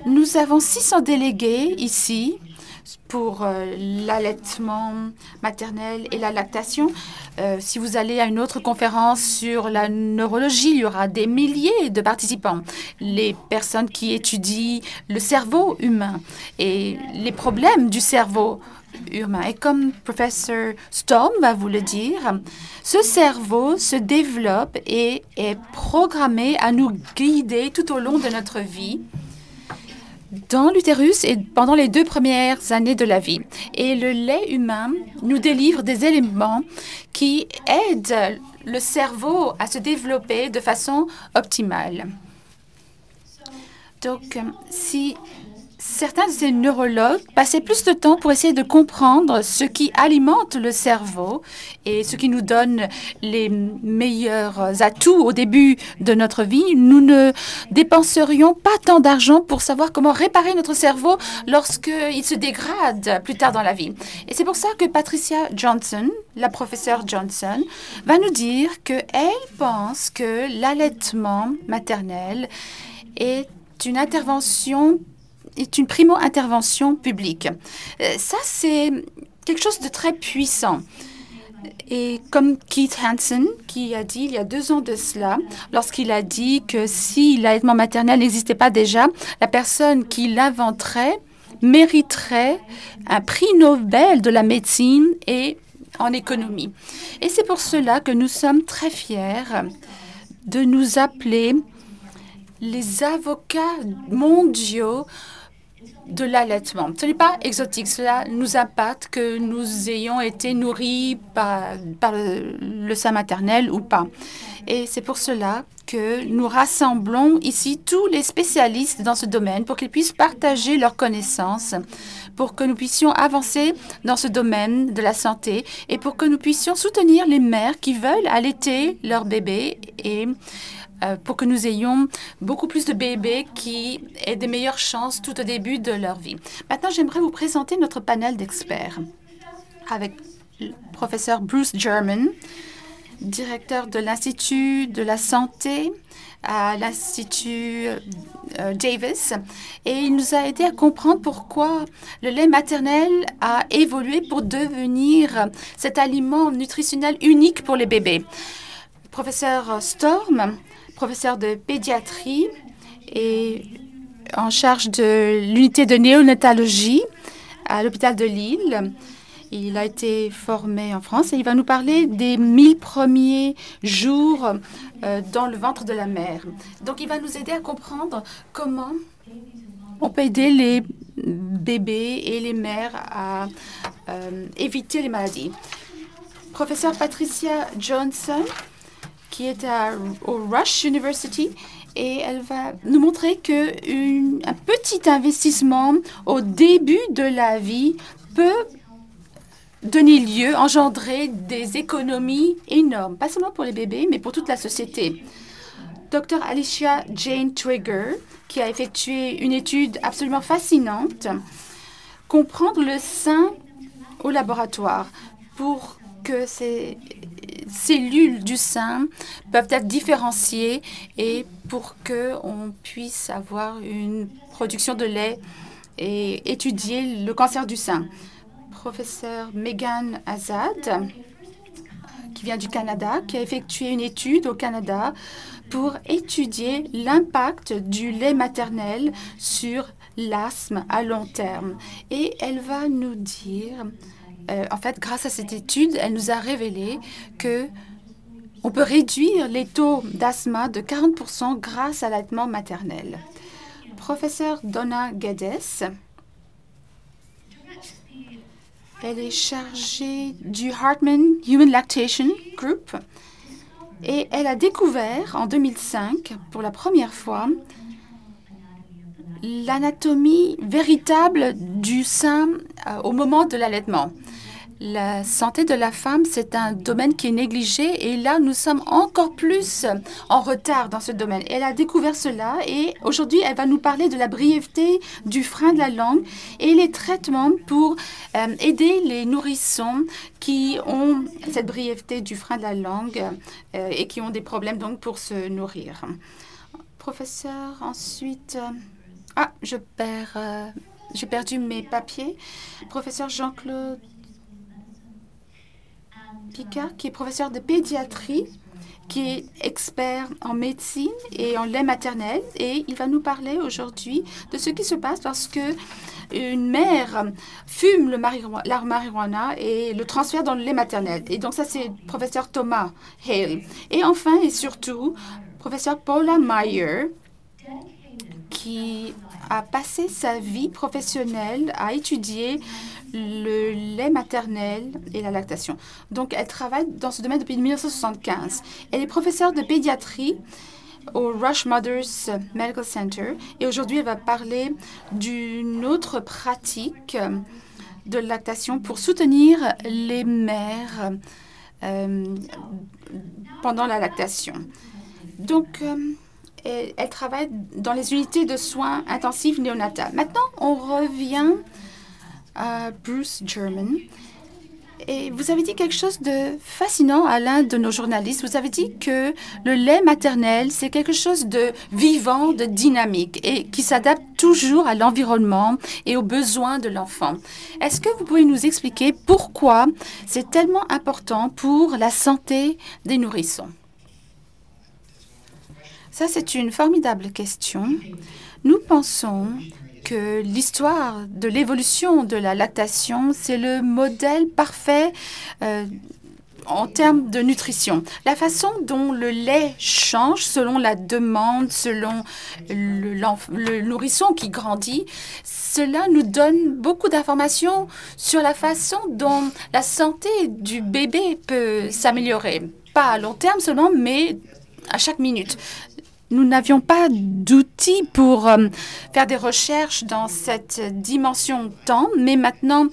Nous avons 600 délégués ici pour l'allaitement maternel et la lactation. Si vous allez à une autre conférence sur la neurologie, il y aura des milliers de participants. Les personnes qui étudient le cerveau humain et les problèmes du cerveau humain. Et comme professeur Storm va vous le dire, ce cerveau se développe et est programmé à nous guider tout au long de notre vie dans l'utérus et pendant les 2 premières années de la vie. Et le lait humain nous délivre des éléments qui aident le cerveau à se développer de façon optimale. Donc, si certains de ces neurologues passaient plus de temps pour essayer de comprendre ce qui alimente le cerveau et ce qui nous donne les meilleurs atouts au début de notre vie. Nous ne dépenserions pas tant d'argent pour savoir comment réparer notre cerveau lorsqu'il se dégrade plus tard dans la vie. Et c'est pour ça que Patricia Johnson, la professeure Johnson, va nous dire qu'elle pense que l'allaitement maternel est une primo-intervention publique. Ça, c'est quelque chose de très puissant. Et comme Keith Hansen, qui a dit il y a 2 ans de cela, lorsqu'il a dit que si l'allaitement maternel n'existait pas déjà, la personne qui l'inventerait mériterait un prix Nobel de la médecine et en économie. Et c'est pour cela que nous sommes très fiers de nous appeler les avocats mondiaux de l'allaitement. Ce n'est pas exotique, cela nous impacte que nous ayons été nourris par le sein maternel ou pas. Et c'est pour cela que nous rassemblons ici tous les spécialistes dans ce domaine pour qu'ils puissent partager leurs connaissances, pour que nous puissions avancer dans ce domaine de la santé et pour que nous puissions soutenir les mères qui veulent allaiter leur bébé et pour que nous ayons beaucoup plus de bébés qui aient des meilleures chances tout au début de leur vie. Maintenant, j'aimerais vous présenter notre panel d'experts avec le professeur Bruce German, directeur de l'Institut de la santé à l'Institut Davis. Et il nous a aidé à comprendre pourquoi le lait maternel a évolué pour devenir cet aliment nutritionnel unique pour les bébés. Professeur Storm, professeur de pédiatrie et en charge de l'unité de néonatologie à l'hôpital de Lille. Il a été formé en France et il va nous parler des 1000 premiers jours dans le ventre de la mère. Donc, il va nous aider à comprendre comment on peut aider les bébés et les mères à éviter les maladies. Professeur Patricia Johnson, qui est au Rush University, et elle va nous montrer qu'un petit investissement au début de la vie peut donner lieu, engendrer des économies énormes, pas seulement pour les bébés, mais pour toute la société. Dr. Alicia Jane Trigger, qui a effectué une étude absolument fascinante, comprendre le sein au laboratoire pour que ces cellules du sein peuvent être différenciées et pour qu'on puisse avoir une production de lait et étudier le cancer du sein. Professeur Megan Azad, qui vient du Canada, qui a effectué une étude au Canada pour étudier l'impact du lait maternel sur l'asthme à long terme. Et elle va nous dire, en fait, grâce à cette étude, elle nous a révélé que on peut réduire les taux d'asthme de 40% grâce à l'allaitement maternel. Professeur Donna Guedes, elle est chargée du Hartman Human Lactation Group et elle a découvert en 2005, pour la première fois, l'anatomie véritable du sein au moment de l'allaitement. La santé de la femme, c'est un domaine qui est négligé et là, nous sommes encore plus en retard dans ce domaine. Elle a découvert cela et aujourd'hui, elle va nous parler de la brièveté du frein de la langue et les traitements pour aider les nourrissons qui ont cette brièveté du frein de la langue et qui ont des problèmes donc pour se nourrir. Professeur, ensuite, Ah, j'ai perdu mes papiers. Professeur Jean-Claude Picard, qui est professeur de pédiatrie, qui est expert en médecine et en lait maternel. Et il va nous parler aujourd'hui de ce qui se passe lorsque une mère fume la marijuana et le transfère dans le lait maternel. Et donc ça, c'est professeur Thomas Hale. Et enfin et surtout, professeur Paula Meyer, qui a passé sa vie professionnelle à étudier le lait maternel et la lactation. Donc, elle travaille dans ce domaine depuis 1975. Elle est professeure de pédiatrie au Rush Mothers Medical Center et aujourd'hui, elle va parler d'une autre pratique de lactation pour soutenir les mères pendant la lactation. Donc, elle travaille dans les unités de soins intensifs néonatales. Maintenant, on revient à Bruce German. Et vous avez dit quelque chose de fascinant à l'un de nos journalistes. Vous avez dit que le lait maternel, c'est quelque chose de vivant, de dynamique et qui s'adapte toujours à l'environnement et aux besoins de l'enfant. Est-ce que vous pouvez nous expliquer pourquoi c'est tellement important pour la santé des nourrissons? Ça, c'est une formidable question. Nous pensons que l'histoire de l'évolution de la lactation, c'est le modèle parfait en termes de nutrition. La façon dont le lait change selon la demande, selon le nourrisson qui grandit, cela nous donne beaucoup d'informations sur la façon dont la santé du bébé peut s'améliorer. Pas à long terme seulement, mais à chaque minute. Nous n'avions pas d'outils pour faire des recherches dans cette dimension temps, mais maintenant,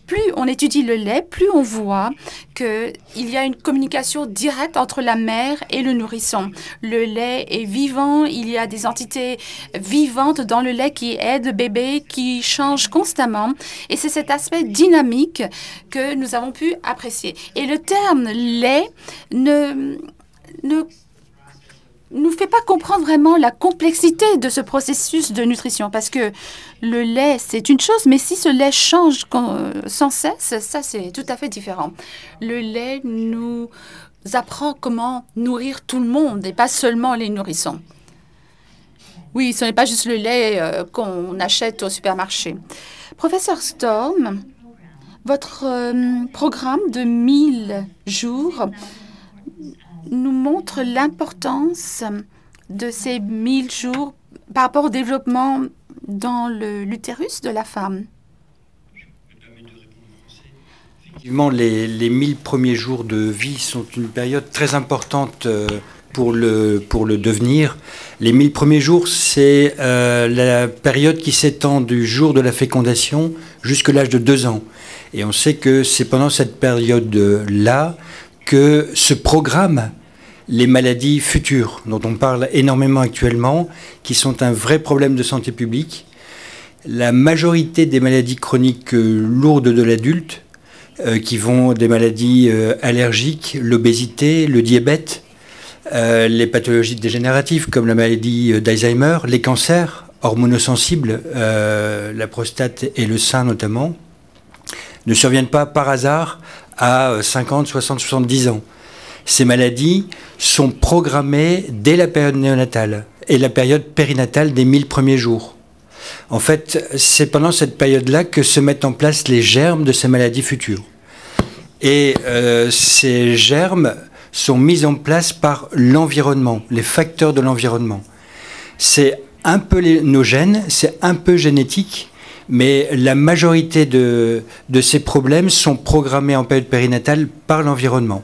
plus on étudie le lait, plus on voit qu'il y a une communication directe entre la mère et le nourrisson. Le lait est vivant, il y a des entités vivantes dans le lait qui aident le bébé, qui changent constamment. Et c'est cet aspect dynamique que nous avons pu apprécier. Et le terme lait ne nous fait pas comprendre vraiment la complexité de ce processus de nutrition, parce que le lait, c'est une chose, mais si ce lait change sans cesse, ça, c'est tout à fait différent. Le lait nous apprend comment nourrir tout le monde et pas seulement les nourrissons. Oui, ce n'est pas juste le lait qu'on achète au supermarché. Professeur Storm, votre programme de 1000 jours nous montre l'importance de ces 1000 jours par rapport au développement dans l'utérus de la femme. Effectivement, les 1000 premiers jours de vie sont une période très importante pour le devenir. Les 1000 premiers jours, c'est la période qui s'étend du jour de la fécondation jusqu'à l'âge de 2 ans. Et on sait que c'est pendant cette période-là que se programment les maladies futures, dont on parle énormément actuellement, qui sont un vrai problème de santé publique. La majorité des maladies chroniques lourdes de l'adulte, qui vont des maladies allergiques, l'obésité, le diabète, les pathologies dégénératives comme la maladie d'Alzheimer, les cancers hormonosensibles, la prostate et le sein notamment, ne surviennent pas par hasard à 50, 60, 70 ans. Ces maladies sont programmées dès la période néonatale et la période périnatale des 1000 premiers jours. En fait, c'est pendant cette période-là que se mettent en place les germes de ces maladies futures. Et ces germes sont mis en place par l'environnement, les facteurs de l'environnement. C'est un peu nos gènes, c'est un peu génétique, mais la majorité de ces problèmes sont programmés en période périnatale par l'environnement.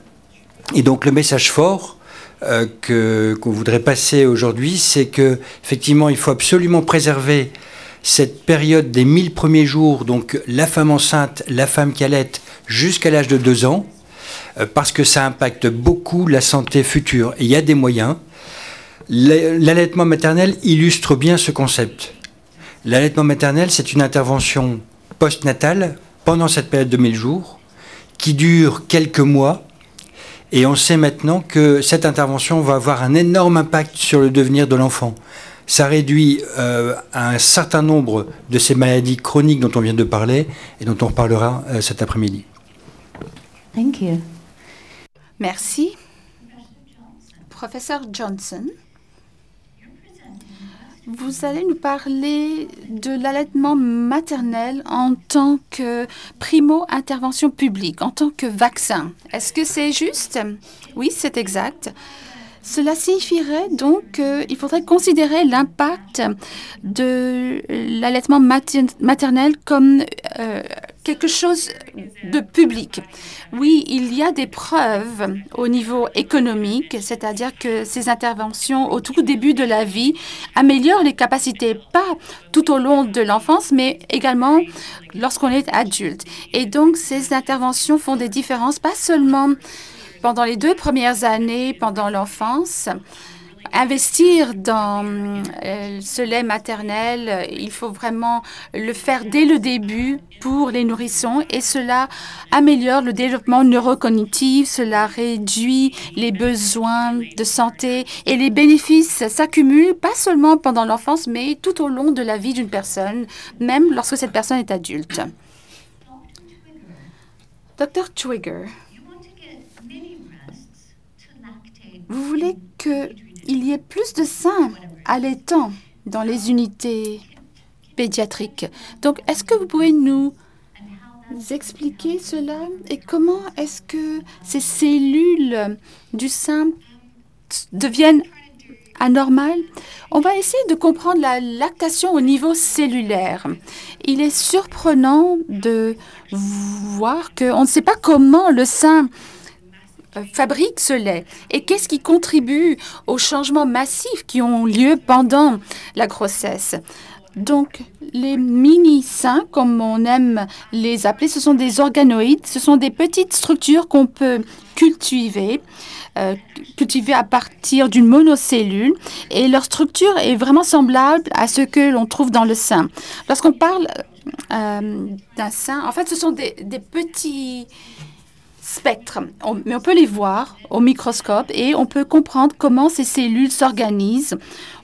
Et donc le message fort qu'on voudrait passer aujourd'hui, c'est qu'effectivement, il faut absolument préserver cette période des 1000 premiers jours, donc la femme enceinte, la femme qui allaite, jusqu'à l'âge de 2 ans, parce que ça impacte beaucoup la santé future. Et il y a des moyens. L'allaitement maternel illustre bien ce concept. L'allaitement maternel, c'est une intervention postnatale pendant cette période de 1000 jours qui dure quelques mois. Et on sait maintenant que cette intervention va avoir un énorme impact sur le devenir de l'enfant. Ça réduit un certain nombre de ces maladies chroniques dont on vient de parler et dont on reparlera cet après-midi. Thank you. Merci. Professeur Johnson, vous allez nous parler de l'allaitement maternel en tant que primo-intervention publique, en tant que vaccin. Est-ce que c'est juste? Oui, c'est exact. Cela signifierait donc qu'il faudrait considérer l'impact de l'allaitement maternel comme quelque chose de public. Oui, il y a des preuves au niveau économique, c'est-à-dire que ces interventions au tout début de la vie améliorent les capacités, pas tout au long de l'enfance, mais également lorsqu'on est adulte. Et donc, ces interventions font des différences, pas seulement pendant les 2 premières années, pendant l'enfance. Investir dans ce lait maternel, il faut vraiment le faire dès le début pour les nourrissons et cela améliore le développement neurocognitif, cela réduit les besoins de santé et les bénéfices s'accumulent pas seulement pendant l'enfance, mais tout au long de la vie d'une personne, même lorsque cette personne est adulte. Dr. Twigger, vous voulez qu'il y ait plus de seins allaitants dans les unités pédiatriques. Donc, est-ce que vous pouvez nous expliquer cela et comment est-ce que ces cellules du sein deviennent anormales? On va essayer de comprendre la lactation au niveau cellulaire. Il est surprenant de voir qu'on ne sait pas comment le sein fabrique ce lait et qu'est-ce qui contribue aux changements massifs qui ont lieu pendant la grossesse. Donc, les mini-seins, comme on aime les appeler, ce sont des organoïdes, ce sont des petites structures qu'on peut cultiver à partir d'une monocellule et leur structure est vraiment semblable à ce que l'on trouve dans le sein. Lorsqu'on parle d'un sein, en fait, ce sont des petits spectres, mais on peut les voir au microscope et on peut comprendre comment ces cellules s'organisent.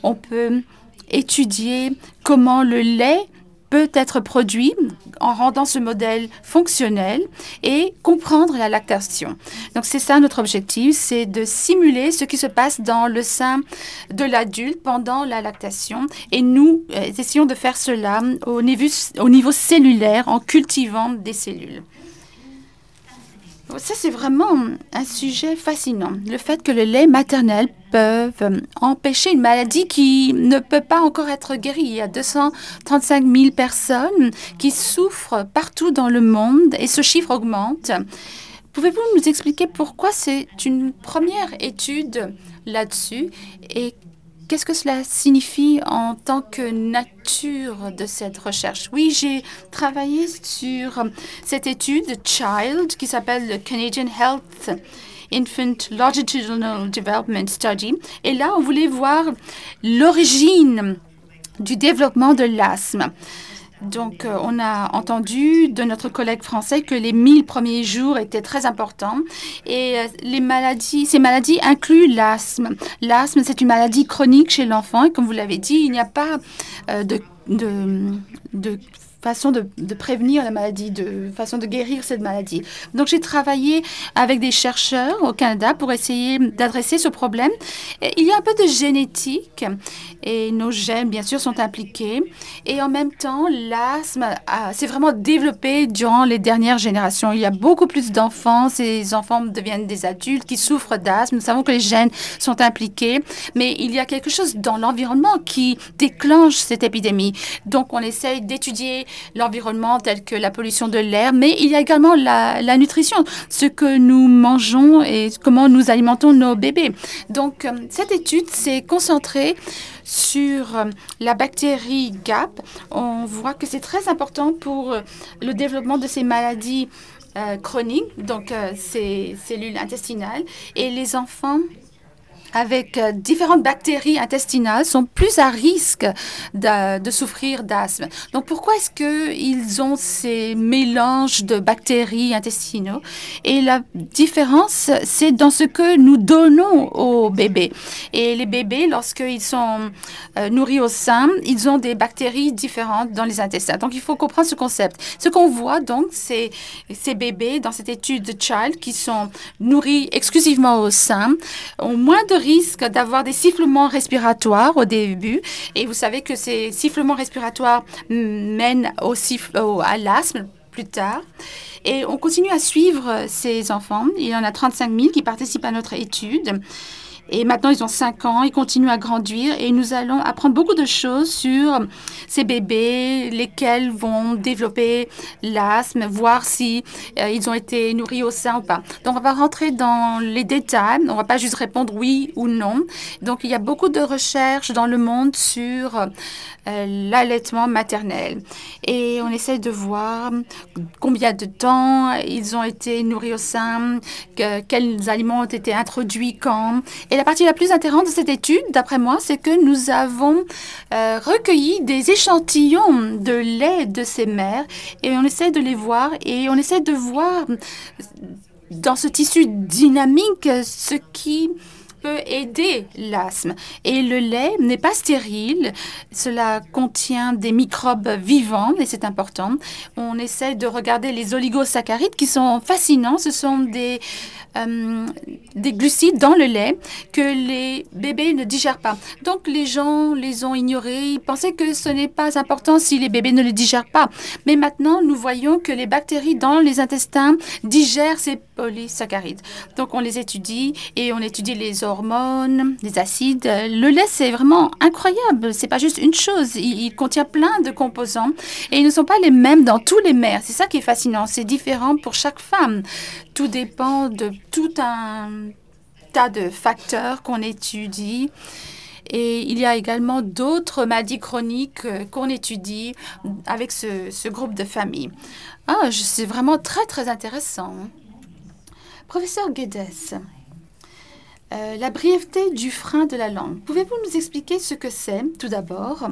On peut étudier comment le lait peut être produit en rendant ce modèle fonctionnel et comprendre la lactation. Donc, c'est ça notre objectif, c'est de simuler ce qui se passe dans le sein de l'adulte pendant la lactation. Et nous essayons de faire cela au niveau cellulaire en cultivant des cellules. Ça, c'est vraiment un sujet fascinant. Le fait que le lait maternel peut empêcher une maladie qui ne peut pas encore être guérie. Il y a 235 000 personnes qui souffrent partout dans le monde et ce chiffre augmente. Pouvez-vous nous expliquer pourquoi c'est une première étude là-dessus et qu'est-ce que cela signifie en tant que nature de cette recherche? Oui, j'ai travaillé sur cette étude CHILD qui s'appelle le Canadian Health Infant Longitudinal Development Study. Et là, on voulait voir l'origine du développement de l'asthme. Donc, on a entendu de notre collègue français que les 1000 premiers jours étaient très importants et ces maladies incluent l'asthme. L'asthme, c'est une maladie chronique chez l'enfant et comme vous l'avez dit, il n'y a pas de façon de prévenir la maladie, de façon de guérir cette maladie. Donc, j'ai travaillé avec des chercheurs au Canada pour essayer d'adresser ce problème. Et il y a un peu de génétique et nos gènes, bien sûr, sont impliqués. Et en même temps, l'asthme s'est vraiment développé durant les dernières générations. Il y a beaucoup plus d'enfants. Ces enfants deviennent des adultes qui souffrent d'asthme. Nous savons que les gènes sont impliqués, mais il y a quelque chose dans l'environnement qui déclenche cette épidémie. Donc, on essaye d'étudier l'environnement tel que la pollution de l'air, mais il y a également la nutrition, ce que nous mangeons et comment nous alimentons nos bébés. Donc, cette étude s'est concentrée sur la bactérie GAP. On voit que c'est très important pour le développement de ces maladies chroniques, donc ces cellules intestinales. Et les enfants avec différentes bactéries intestinales sont plus à risque de souffrir d'asthme. Donc, pourquoi est-ce qu'ils ont ces mélanges de bactéries intestinaux? Et la différence, c'est dans ce que nous donnons aux bébés. Et les bébés, lorsqu'ils sont nourris au sein, ils ont des bactéries différentes dans les intestins. Donc, il faut comprendre ce concept. Ce qu'on voit, donc, c'est ces bébés dans cette étude de Child qui sont nourris exclusivement au sein ont moins de risque d'avoir des sifflements respiratoires au début. Et vous savez que ces sifflements respiratoires mènent à l'asthme plus tard. Et on continue à suivre ces enfants. Il y en a 35 000 qui participent à notre étude. Et maintenant, ils ont 5 ans, ils continuent à grandir et nous allons apprendre beaucoup de choses sur ces bébés, lesquels vont développer l'asthme, voir si ils ont été nourris au sein ou pas. Donc, on va rentrer dans les détails. On ne va pas juste répondre oui ou non. Donc, il y a beaucoup de recherches dans le monde sur l'allaitement maternel. Et on essaie de voir combien de temps ils ont été nourris au sein, quels aliments ont été introduits quand. Et la partie la plus intéressante de cette étude, d'après moi, c'est que nous avons recueilli des échantillons de lait de ces mères et on essaie de les voir et on essaie de voir dans ce tissu dynamique ce qui peut aider l'asthme. Et le lait n'est pas stérile. Cela contient des microbes vivants et c'est important. On essaie de regarder les oligosaccharides qui sont fascinants. Ce sont des glucides dans le lait que les bébés ne digèrent pas. Donc, les gens les ont ignorés. Ils pensaient que ce n'est pas important si les bébés ne les digèrent pas. Mais maintenant, nous voyons que les bactéries dans les intestins digèrent ces polysaccharides. Donc, on les étudie et on étudie les hormones, les acides. Le lait, c'est vraiment incroyable. C'est pas juste une chose. Il contient plein de composants et ils ne sont pas les mêmes dans tous les mères. C'est ça qui est fascinant. C'est différent pour chaque femme. Tout dépend de tout un tas de facteurs qu'on étudie. Et il y a également d'autres maladies chroniques qu'on étudie avec ce groupe de familles. Ah, c'est vraiment très, très intéressant. Professeur Guedes, la brièveté du frein de la langue. Pouvez-vous nous expliquer ce que c'est, tout d'abord,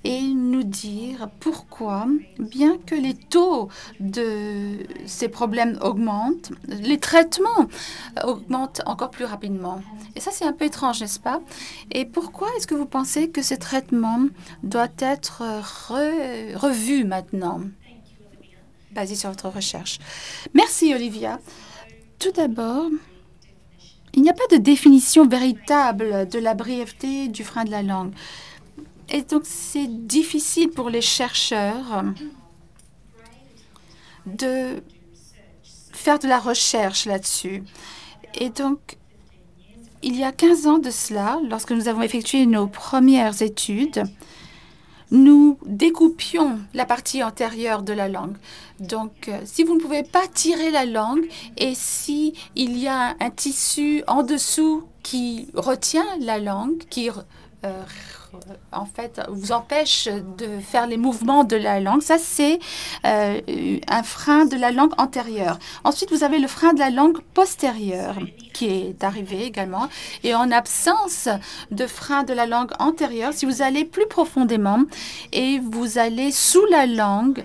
et nous dire pourquoi, bien que les taux de ces problèmes augmentent, les traitements augmentent encore plus rapidement? Et ça, c'est un peu étrange, n'est-ce pas? Et pourquoi est-ce que vous pensez que ce traitement doit être revu maintenant, basé sur votre recherche? Merci, Olivia. Tout d'abord, il n'y a pas de définition véritable de la brièveté du frein de la langue. Et donc, c'est difficile pour les chercheurs de faire de la recherche là-dessus. Et donc, il y a 15 ans de cela, lorsque nous avons effectué nos premières études, nous découpions la partie antérieure de la langue. Donc, si vous ne pouvez pas tirer la langue et si il y a un tissu en dessous qui retient la langue, qui en fait vous empêche de faire les mouvements de la langue, ça c'est un frein de la langue antérieure. Ensuite, vous avez le frein de la langue postérieure qui est arrivé également. Et en absence de frein de la langue antérieure, si vous allez plus profondément et vous allez sous la langue,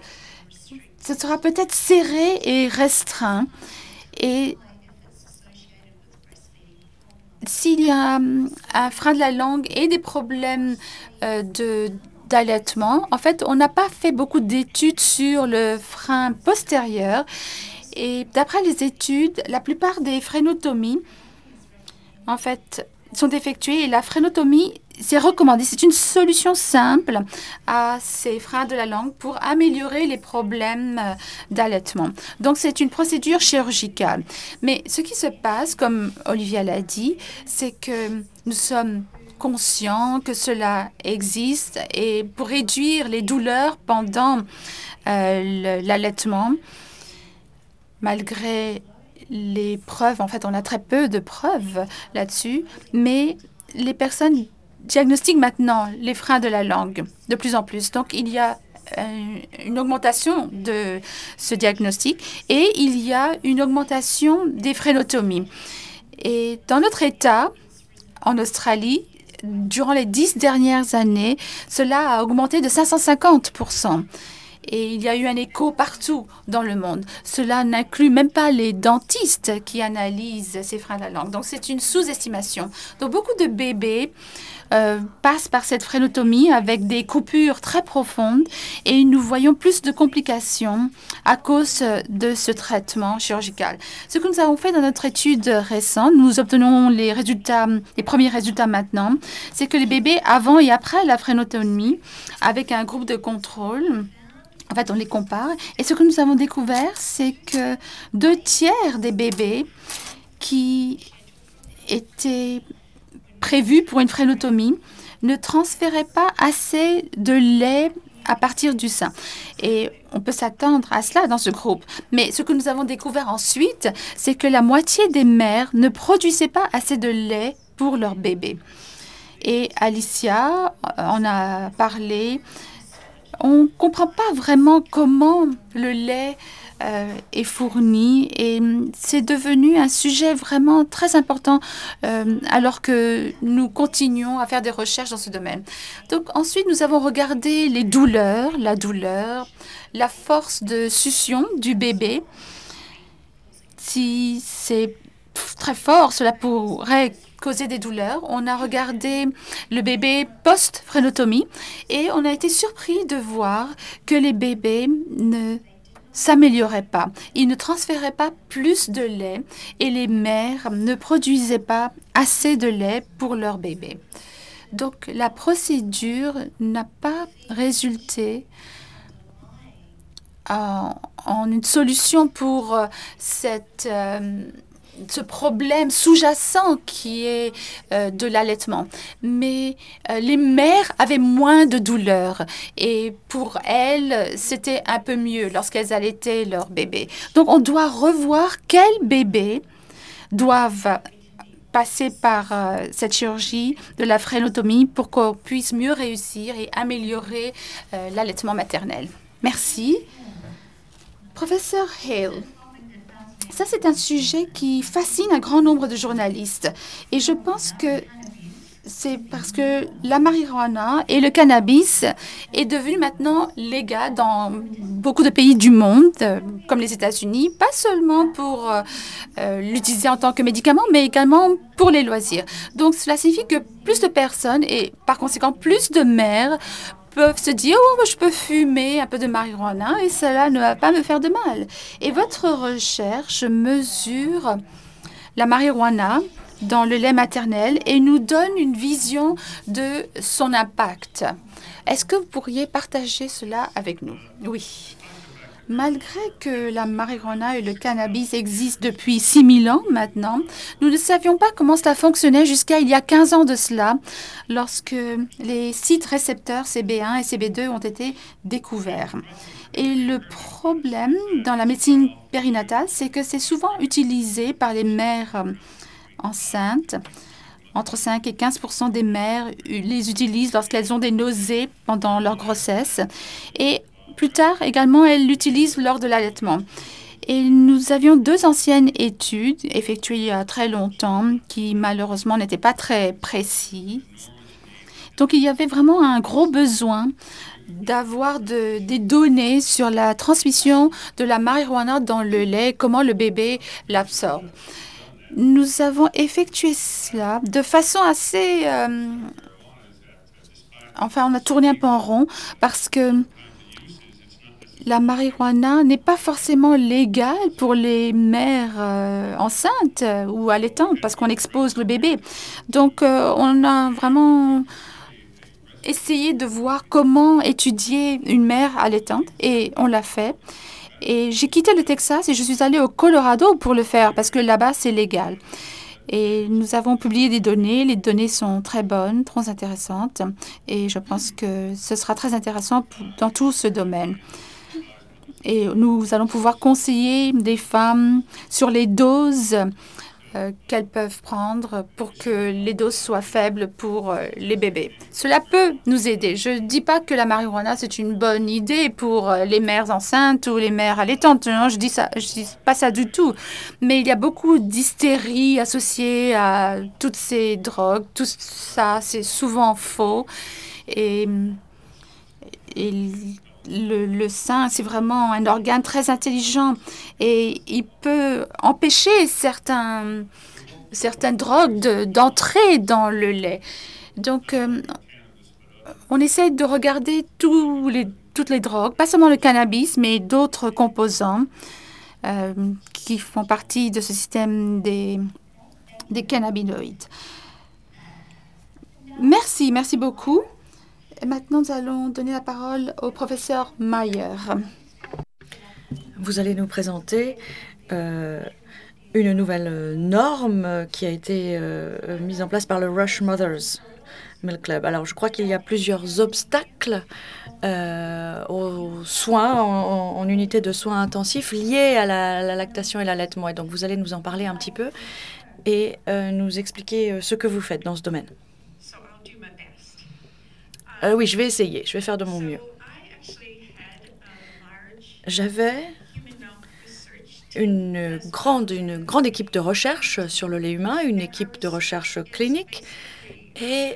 ce sera peut-être serré et restreint. Et s'il y a un frein de la langue et des problèmes d'allaitement, en fait, on n'a pas fait beaucoup d'études sur le frein postérieur. Et d'après les études, la plupart des frénotomies, en fait, sont effectuées et la frénotomie, c'est recommandé. C'est une solution simple à ces freins de la langue pour améliorer les problèmes d'allaitement. Donc, c'est une procédure chirurgicale. Mais ce qui se passe, comme Olivia l'a dit, c'est que nous sommes conscients que cela existe et pour réduire les douleurs pendant l'allaitement, malgré les preuves, en fait, on a très peu de preuves là-dessus, mais les personnes diagnostiquent maintenant les freins de la langue de plus en plus. Donc, il y a une augmentation de ce diagnostic et il y a une augmentation des frénotomies. Et dans notre État, en Australie, durant les 10 dernières années, cela a augmenté de 550%. Et il y a eu un écho partout dans le monde. Cela n'inclut même pas les dentistes qui analysent ces freins à la langue. Donc, c'est une sous-estimation. Donc, beaucoup de bébés passent par cette frénotomie avec des coupures très profondes et nous voyons plus de complications à cause de ce traitement chirurgical. Ce que nous avons fait dans notre étude récente, nous obtenons les premiers résultats maintenant, c'est que les bébés avant et après la frénotomie, avec un groupe de contrôle, en fait, on les compare. Et ce que nous avons découvert, c'est que 2/3 des bébés qui étaient prévus pour une frénotomie ne transféraient pas assez de lait à partir du sein. Et on peut s'attendre à cela dans ce groupe. Mais ce que nous avons découvert ensuite, c'est que la moitié des mères ne produisaient pas assez de lait pour leur bébé. Et Alicia en a parlé. On ne comprend pas vraiment comment le lait est fourni et c'est devenu un sujet vraiment très important alors que nous continuons à faire des recherches dans ce domaine. Donc ensuite, nous avons regardé les douleurs, la force de succion du bébé. Si c'est très fort, cela pourrait causer des douleurs. On a regardé le bébé post-frénotomie et on a été surpris de voir que les bébés ne s'amélioraient pas. Ils ne transféraient pas plus de lait et les mères ne produisaient pas assez de lait pour leur bébé. Donc, la procédure n'a pas résulté en une solution pour ce problème sous-jacent qui est de l'allaitement. Mais les mères avaient moins de douleur et pour elles, c'était un peu mieux lorsqu'elles allaitaient leur bébé. Donc, on doit revoir quels bébés doivent passer par cette chirurgie de la frénotomie pour qu'on puisse mieux réussir et améliorer l'allaitement maternel. Merci. Professeur Hale. Ça, c'est un sujet qui fascine un grand nombre de journalistes. Et je pense que c'est parce que la marijuana et le cannabis est devenu maintenant légal dans beaucoup de pays du monde, comme les États-Unis, pas seulement pour l'utiliser en tant que médicament, mais également pour les loisirs. Donc, cela signifie que plus de personnes et par conséquent plus de mères peuvent se dire « Oh, je peux fumer un peu de marijuana et cela ne va pas me faire de mal. » Et votre recherche mesure la marijuana dans le lait maternel et nous donne une vision de son impact. Est-ce que vous pourriez partager cela avec nous? Oui. Malgré que la marijuana et le cannabis existent depuis 6000 ans maintenant, nous ne savions pas comment cela fonctionnait jusqu'à il y a 15 ans de cela, lorsque les sites récepteurs CB1 et CB2 ont été découverts. Et le problème dans la médecine périnatale, c'est que c'est souvent utilisé par les mères enceintes. Entre 5 et 15% des mères les utilisent lorsqu'elles ont des nausées pendant leur grossesse. Et plus tard, également, elles l'utilisent lors de l'allaitement. Et nous avions 2 anciennes études effectuées il y a très longtemps qui, malheureusement, n'étaient pas très précises. Donc, il y avait vraiment un gros besoin d'avoir des données sur la transmission de la marijuana dans le lait, comment le bébé l'absorbe. Nous avons effectué cela de façon assez... on a tourné un peu en rond parce que la marijuana n'est pas forcément légale pour les mères enceintes ou allaitantes parce qu'on expose le bébé. Donc, on a vraiment essayé de voir comment étudier une mère allaitante et on l'a fait. Et j'ai quitté le Texas et je suis allée au Colorado pour le faire parce que là-bas, c'est légal. Et nous avons publié des données. Les données sont très bonnes, très intéressantes. Et je pense que ce sera très intéressant dans tout ce domaine. Et nous allons pouvoir conseiller des femmes sur les doses qu'elles peuvent prendre pour que les doses soient faibles pour les bébés. Cela peut nous aider. Je ne dis pas que la marijuana, c'est une bonne idée pour les mères enceintes ou les mères allaitantes. Non, je dis pas ça du tout. Mais il y a beaucoup d'hystérie associée à toutes ces drogues. Tout ça, c'est souvent faux. Et le sein, c'est vraiment un organe très intelligent et il peut empêcher certaines drogues d'entrer dans le lait. Donc, on essaie de regarder toutes les drogues, pas seulement le cannabis, mais d'autres composants qui font partie de ce système des cannabinoïdes. Merci beaucoup. Et maintenant, nous allons donner la parole au professeur Mayer. Vous allez nous présenter une nouvelle norme qui a été mise en place par le Rush Mothers Milk Club. Alors, je crois qu'il y a plusieurs obstacles aux soins, en unité de soins intensifs liés à la lactation et l'allaitement. Et donc, vous allez nous en parler un petit peu et nous expliquer ce que vous faites dans ce domaine. Oui, je vais essayer. Je vais faire de mon mieux. J'avais une grande équipe de recherche sur le lait humain, une équipe de recherche clinique. Et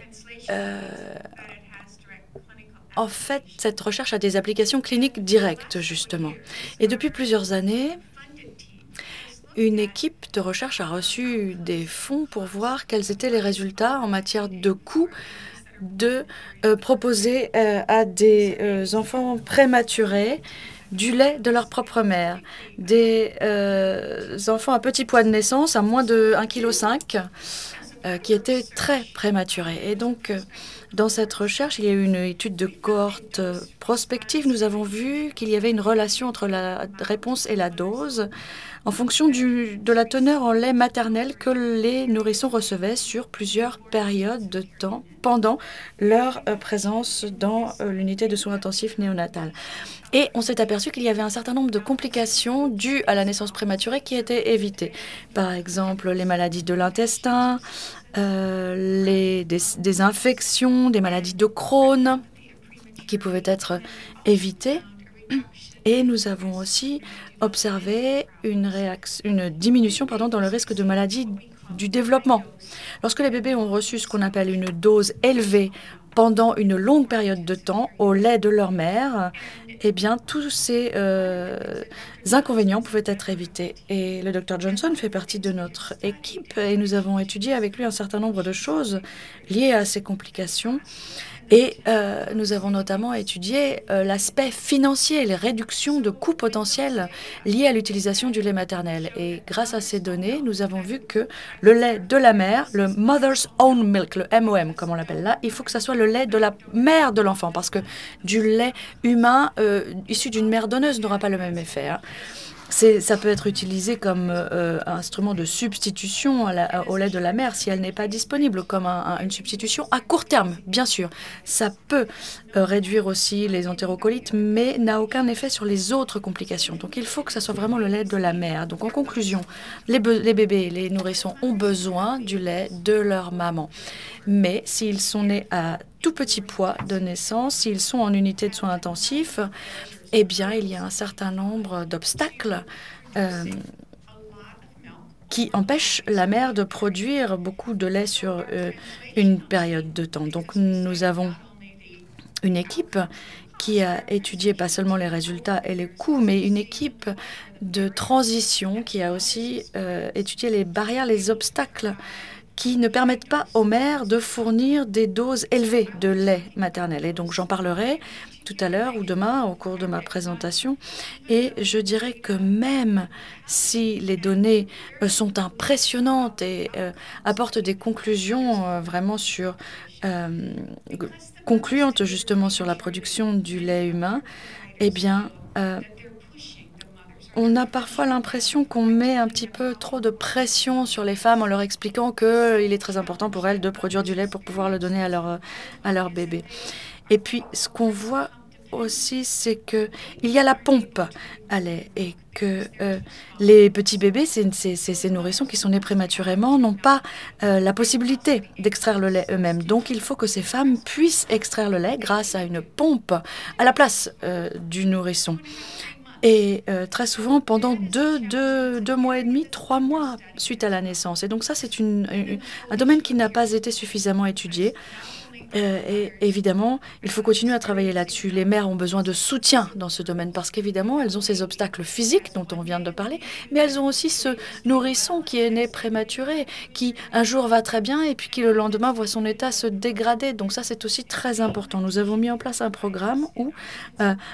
en fait, cette recherche a des applications cliniques directes, justement. Et depuis plusieurs années, une équipe de recherche a reçu des fonds pour voir quels étaient les résultats en matière de coûts de proposer à des enfants prématurés du lait de leur propre mère, des enfants à petit poids de naissance, à moins de 1,5 kg, qui étaient très prématurés. Et donc, dans cette recherche, il y a eu une étude de cohorte prospective. Nous avons vu qu'il y avait une relation entre la réponse et la dose en fonction de la teneur en lait maternel que les nourrissons recevaient sur plusieurs périodes de temps pendant leur présence dans l'unité de soins intensifs néonatales. Et on s'est aperçu qu'il y avait un certain nombre de complications dues à la naissance prématurée qui étaient évitées. Par exemple, les maladies de l'intestin, des infections, des maladies de Crohn qui pouvaient être évitées. Et nous avons aussi observé une diminution dans le risque de maladies du développement. Lorsque les bébés ont reçu ce qu'on appelle une dose élevée pendant une longue période de temps au lait de leur mère, eh bien, tous ces inconvénients pouvaient être évités. Et le Dr Johnson fait partie de notre équipe et nous avons étudié avec lui un certain nombre de choses liées à ces complications. Et nous avons notamment étudié l'aspect financier, les réductions de coûts potentiels liés à l'utilisation du lait maternel. Et grâce à ces données, nous avons vu que le lait de la mère, le Mother's Own Milk, le MOM comme on l'appelle là, il faut que ça soit le lait de la mère de l'enfant parce que du lait humain issu d'une mère donneuse n'aura pas le même effet. Hein. Ça peut être utilisé comme instrument de substitution au lait de la mère si elle n'est pas disponible, comme une substitution à court terme, bien sûr. Ça peut réduire aussi les entérocolites, mais n'a aucun effet sur les autres complications. Donc il faut que ça soit vraiment le lait de la mère. Donc en conclusion, les bébés, les nourrissons ont besoin du lait de leur maman. Mais s'ils sont nés à tout petit poids de naissance, s'ils sont en unité de soins intensifs, eh bien, il y a un certain nombre d'obstacles qui empêchent la mère de produire beaucoup de lait sur une période de temps. Donc, nous avons une équipe qui a étudié pas seulement les résultats et les coûts, mais une équipe de transition qui a aussi étudié les barrières, les obstacles qui ne permettent pas aux mères de fournir des doses élevées de lait maternel. Et donc, j'en parlerai tout à l'heure ou demain au cours de ma présentation. Et je dirais que même si les données sont impressionnantes et apportent des conclusions vraiment concluantes justement sur la production du lait humain, eh bien, on a parfois l'impression qu'on met un petit peu trop de pression sur les femmes en leur expliquant qu'il est très important pour elles de produire du lait pour pouvoir le donner à leur bébé. Et puis, ce qu'on voit aussi, c'est que il y a la pompe à lait et que les petits bébés, ces nourrissons qui sont nés prématurément, n'ont pas la possibilité d'extraire le lait eux-mêmes. Donc, il faut que ces femmes puissent extraire le lait grâce à une pompe à la place du nourrisson. Et très souvent, pendant deux mois et demi, 3 mois suite à la naissance. Et donc ça, c'est un domaine qui n'a pas été suffisamment étudié. Et évidemment, il faut continuer à travailler là-dessus. Les mères ont besoin de soutien dans ce domaine parce qu'évidemment, elles ont ces obstacles physiques dont on vient de parler, mais elles ont aussi ce nourrisson qui est né prématuré, qui un jour va très bien et puis qui le lendemain voit son état se dégrader. Donc ça, c'est aussi très important. Nous avons mis en place un programme où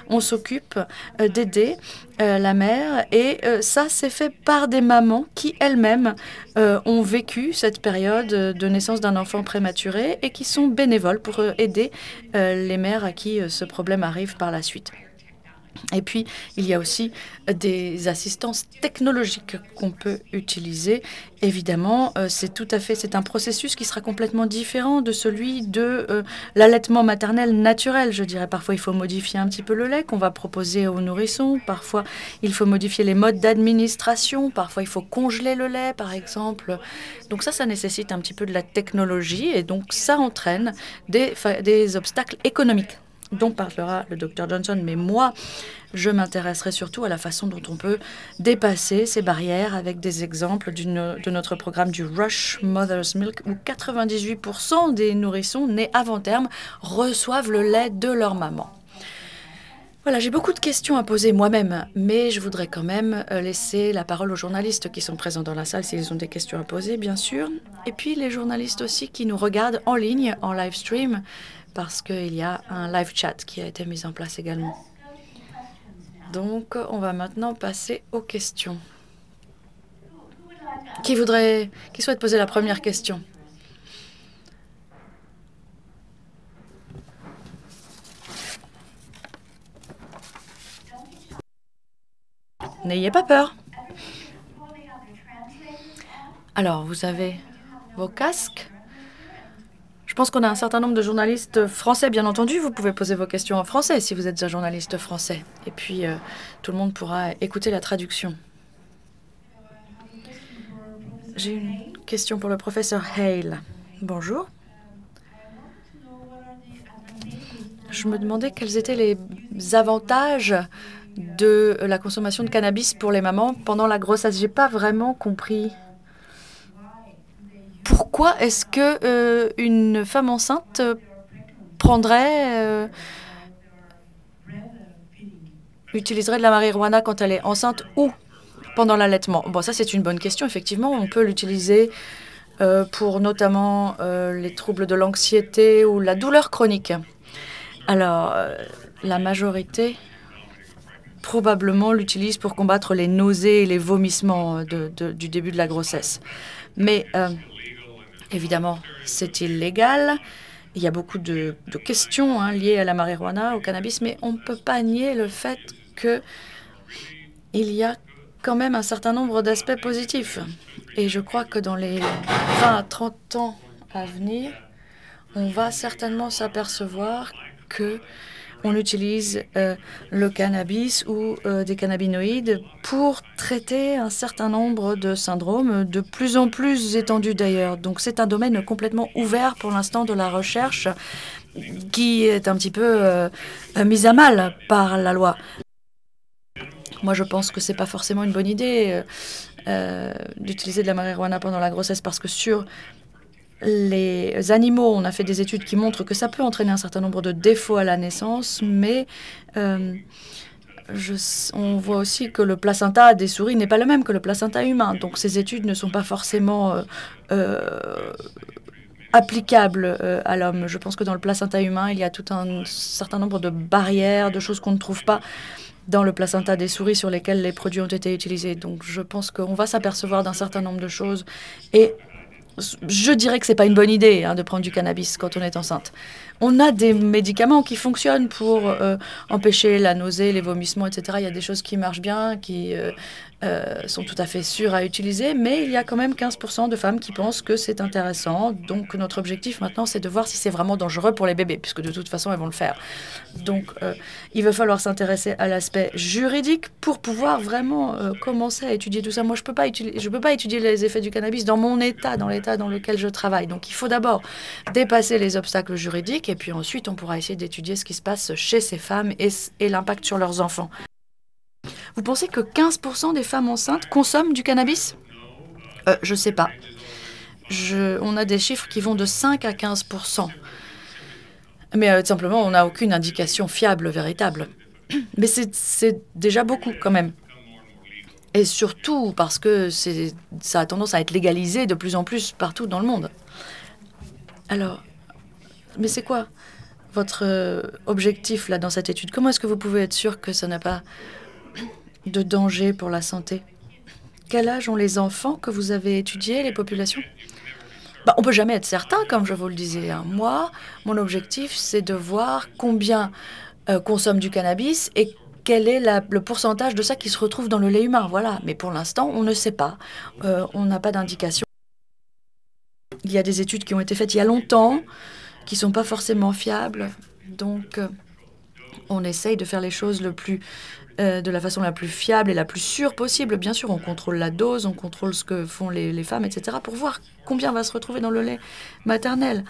on s'occupe d'aider la mère et ça, c'est fait par des mamans qui elles-mêmes ont vécu cette période de naissance d'un enfant prématuré et qui sont bénévoles pour aider les mères à qui ce problème arrive par la suite. Et puis, il y a aussi des assistances technologiques qu'on peut utiliser. Évidemment, c'est un processus qui sera complètement différent de celui de l'allaitement maternel naturel, je dirais. Parfois, il faut modifier un petit peu le lait qu'on va proposer aux nourrissons. Parfois, il faut modifier les modes d'administration. Parfois, il faut congeler le lait, par exemple. Donc ça nécessite un petit peu de la technologie et donc ça entraîne des obstacles économiques dont parlera le Dr Johnson. Mais moi, je m'intéresserai surtout à la façon dont on peut dépasser ces barrières avec des exemples de notre programme du Rush Mother's Milk, où 98% des nourrissons nés avant terme reçoivent le lait de leur maman. Voilà, j'ai beaucoup de questions à poser moi-même, mais je voudrais quand même laisser la parole aux journalistes qui sont présents dans la salle s'ils ont des questions à poser, bien sûr. Et puis les journalistes aussi qui nous regardent en ligne, en live stream, parce qu'il y a un live chat qui a été mis en place également. Donc, on va maintenant passer aux questions. Qui souhaite poser la première question? N'ayez pas peur. Alors, vous avez vos casques. Je pense qu'on a un certain nombre de journalistes français, bien entendu. Vous pouvez poser vos questions en français si vous êtes un journaliste français. Et puis, tout le monde pourra écouter la traduction. J'ai une question pour le professeur Hale. Bonjour. Je me demandais quels étaient les avantages de la consommation de cannabis pour les mamans pendant la grossesse. J'ai pas vraiment compris. Pourquoi est-ce que une femme enceinte utiliserait de la marijuana quand elle est enceinte ou pendant l'allaitement? Bon, ça c'est une bonne question. Effectivement, on peut l'utiliser pour notamment les troubles de l'anxiété ou la douleur chronique. Alors, la majorité probablement l'utilise pour combattre les nausées et les vomissements du début de la grossesse. Mais évidemment, c'est illégal. Il y a beaucoup de questions liées à la marijuana, au cannabis, mais on ne peut pas nier le fait qu'il y a quand même un certain nombre d'aspects positifs. Et je crois que dans les 20 à 30 ans à venir, on va certainement s'apercevoir que on utilise le cannabis ou des cannabinoïdes pour traiter un certain nombre de syndromes, de plus en plus étendus d'ailleurs. Donc c'est un domaine complètement ouvert pour l'instant de la recherche qui est un petit peu mis à mal par la loi. Moi, je pense que c'est pas forcément une bonne idée d'utiliser de la marijuana pendant la grossesse parce que sur les animaux, on a fait des études qui montrent que ça peut entraîner un certain nombre de défauts à la naissance, mais on voit aussi que le placenta des souris n'est pas le même que le placenta humain. Donc ces études ne sont pas forcément applicables à l'homme. Je pense que dans le placenta humain, il y a tout un certain nombre de barrières, de choses qu'on ne trouve pas dans le placenta des souris sur lesquelles les produits ont été utilisés. Donc je pense qu'on va s'apercevoir d'un certain nombre de choses et je dirais que c'est pas une bonne idée de prendre du cannabis quand on est enceinte. On a des médicaments qui fonctionnent pour empêcher la nausée, les vomissements, etc. Il y a des choses qui marchent bien, qui sont tout à fait sûres à utiliser, mais il y a quand même 15% de femmes qui pensent que c'est intéressant. Donc notre objectif maintenant, c'est de voir si c'est vraiment dangereux pour les bébés, puisque de toute façon, elles vont le faire. Donc il va falloir s'intéresser à l'aspect juridique pour pouvoir vraiment commencer à étudier tout ça. Moi, je peux pas étudier les effets du cannabis dans mon état, dans l'état dans lequel je travaille. Donc il faut d'abord dépasser les obstacles juridiques et puis ensuite on pourra essayer d'étudier ce qui se passe chez ces femmes et l'impact sur leurs enfants. Vous pensez que 15% des femmes enceintes consomment du cannabis? Je sais pas. On a des chiffres qui vont de 5 à 15%. Mais tout simplement, on n'a aucune indication fiable, véritable. Mais c'est déjà beaucoup quand même. Et surtout parce que ça a tendance à être légalisé de plus en plus partout dans le monde. Alors, mais c'est quoi votre objectif là dans cette étude? Comment est-ce que vous pouvez être sûr que ça n'a pas de danger pour la santé? Quel âge ont les enfants que vous avez étudiés, les populations? On peut jamais être certain, comme je vous le disais, hein. Moi, mon objectif, c'est de voir combien consomment du cannabis et quel est le pourcentage de ça qui se retrouve dans le lait humain. Voilà. Mais pour l'instant, on ne sait pas. On n'a pas d'indication. Il y a des études qui ont été faites il y a longtemps, qui sont pas forcément fiables. Donc, on essaye de faire les choses de la façon la plus fiable et la plus sûre possible. Bien sûr, on contrôle la dose, on contrôle ce que font les femmes, etc., pour voir combien va se retrouver dans le lait maternel.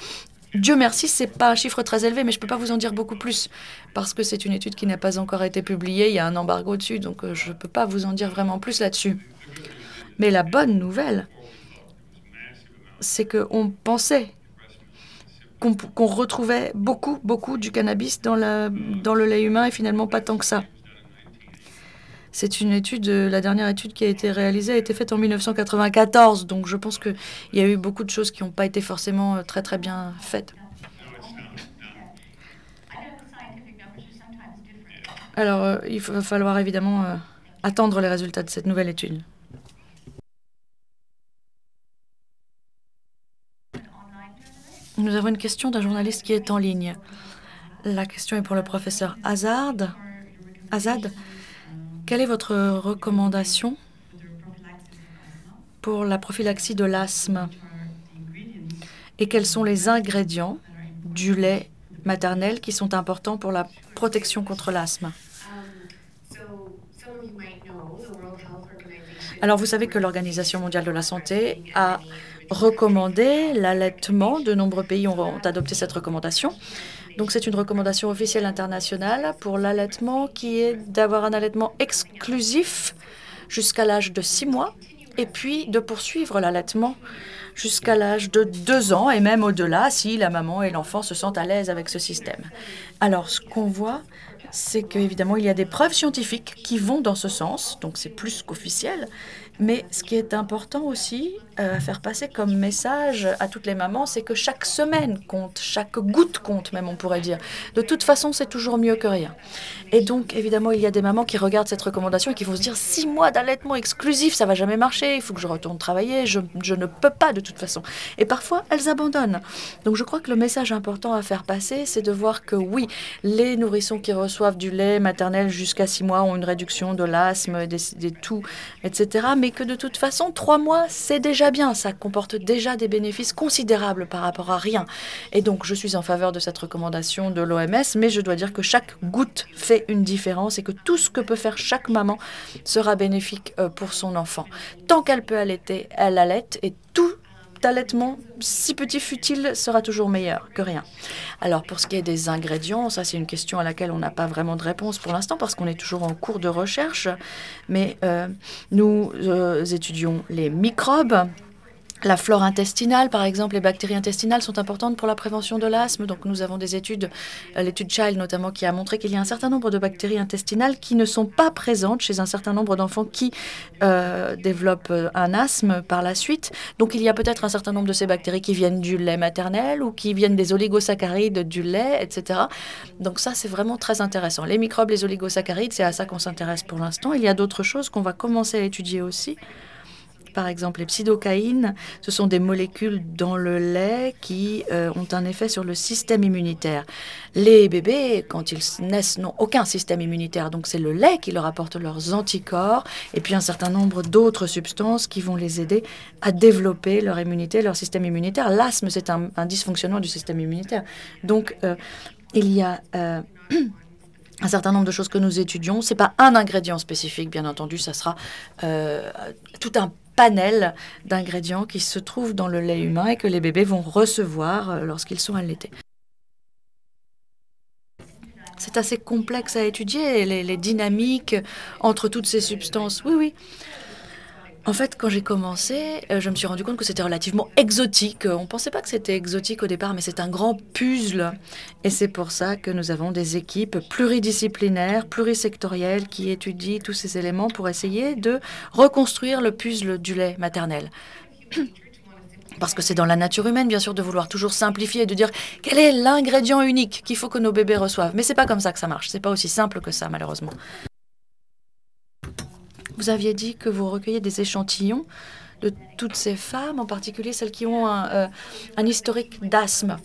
Dieu merci, c'est pas un chiffre très élevé, mais je peux pas vous en dire beaucoup plus, parce que c'est une étude qui n'a pas encore été publiée, il y a un embargo dessus, donc je peux pas vous en dire vraiment plus là-dessus. Mais la bonne nouvelle, c'est qu'on pensait qu'on retrouvait beaucoup du cannabis dans le lait humain, et finalement pas tant que ça. C'est une étude, la dernière étude qui a été réalisée a été faite en 1994, donc je pense qu'il y a eu beaucoup de choses qui n'ont pas été forcément très très bien faites. Alors, il va falloir évidemment attendre les résultats de cette nouvelle étude. Nous avons une question d'un journaliste qui est en ligne. La question est pour le professeur Azad. Quelle est votre recommandation pour la prophylaxie de l'asthme? Et quels sont les ingrédients du lait maternel qui sont importants pour la protection contre l'asthme? Alors, vous savez que l'Organisation mondiale de la santé a recommandé l'allaitement. De nombreux pays ont adopté cette recommandation. Donc, c'est une recommandation officielle internationale pour l'allaitement qui est d'avoir un allaitement exclusif jusqu'à l'âge de 6 mois et puis de poursuivre l'allaitement jusqu'à l'âge de 2 ans et même au-delà si la maman et l'enfant se sentent à l'aise avec ce système. Alors, ce qu'on voit, c'est qu'évidemment, il y a des preuves scientifiques qui vont dans ce sens, donc c'est plus qu'officiel. Mais ce qui est important aussi à faire passer comme message à toutes les mamans, c'est que chaque semaine compte, chaque goutte compte même, on pourrait dire. De toute façon, c'est toujours mieux que rien. Et donc, évidemment, il y a des mamans qui regardent cette recommandation et qui vont se dire « 6 mois d'allaitement exclusif, ça va jamais marcher, il faut que je retourne travailler, je ne peux pas de toute façon. » Et parfois, elles abandonnent. Donc, je crois que le message important à faire passer, c'est de voir que oui, les nourrissons qui reçoivent du lait maternel jusqu'à 6 mois ont une réduction de l'asthme, des toux, etc., mais que de toute façon, 3 mois, c'est déjà bien. Ça comporte déjà des bénéfices considérables par rapport à rien. Et donc, je suis en faveur de cette recommandation de l'OMS, mais je dois dire que chaque goutte fait une différence et que tout ce que peut faire chaque maman sera bénéfique pour son enfant. Tant qu'elle peut allaiter, elle allaite et tout allaitement, si petit fut-il, sera toujours meilleur que rien. Alors, pour ce qui est des ingrédients, ça, c'est une question à laquelle on n'a pas vraiment de réponse pour l'instant parce qu'on est toujours en cours de recherche. Mais nous étudions les microbes. La flore intestinale, par exemple, les bactéries intestinales sont importantes pour la prévention de l'asthme. Donc, nous avons des études, l'étude Child notamment, qui a montré qu'il y a un certain nombre de bactéries intestinales qui ne sont pas présentes chez un certain nombre d'enfants qui développent un asthme par la suite. Donc, il y a peut-être un certain nombre de ces bactéries qui viennent du lait maternel ou qui viennent des oligosaccharides du lait, etc. Donc, ça, c'est vraiment très intéressant. Les microbes, les oligosaccharides, c'est à ça qu'on s'intéresse pour l'instant. Il y a d'autres choses qu'on va commencer à étudier aussi. Par exemple, les psilocaïnes, ce sont des molécules dans le lait qui ont un effet sur le système immunitaire. Les bébés, quand ils naissent, n'ont aucun système immunitaire, donc c'est le lait qui leur apporte leurs anticorps et puis un certain nombre d'autres substances qui vont les aider à développer leur immunité, leur système immunitaire. L'asthme, c'est un dysfonctionnement du système immunitaire. Donc, il y a un certain nombre de choses que nous étudions. Ce n'est pas un ingrédient spécifique, bien entendu, ça sera tout un panel d'ingrédients qui se trouvent dans le lait humain et que les bébés vont recevoir lorsqu'ils sont allaités. C'est assez complexe à étudier, les dynamiques entre toutes ces substances. Oui, oui. En fait, quand j'ai commencé, je me suis rendu compte que c'était relativement exotique. On ne pensait pas que c'était exotique au départ, mais c'est un grand puzzle. Et c'est pour ça que nous avons des équipes pluridisciplinaires, plurisectorielles, qui étudient tous ces éléments pour essayer de reconstruire le puzzle du lait maternel. Parce que c'est dans la nature humaine, bien sûr, de vouloir toujours simplifier, de dire quel est l'ingrédient unique qu'il faut que nos bébés reçoivent. Mais c'est pas comme ça que ça marche. C'est pas aussi simple que ça, malheureusement. Vous aviez dit que vous recueillez des échantillons de toutes ces femmes, en particulier celles qui ont un historique d'asthme.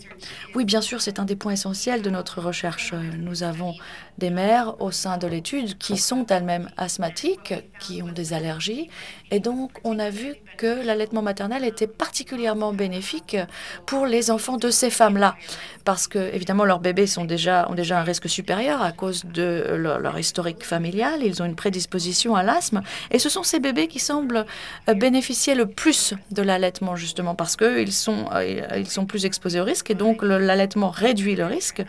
Oui, bien sûr, c'est un des points essentiels de notre recherche. Nous avons des mères au sein de l'étude qui sont elles-mêmes asthmatiques, qui ont des allergies. Et donc, on a vu que l'allaitement maternel était particulièrement bénéfique pour les enfants de ces femmes-là. Parce que, évidemment, leurs bébés ont déjà un risque supérieur à cause de leur historique familial. Ils ont une prédisposition à l'asthme. Et ce sont ces bébés qui semblent bénéficier le plus de l'allaitement, justement, parce qu'ils sont plus exposés au risque. Et donc, l'allaitement réduit le risque.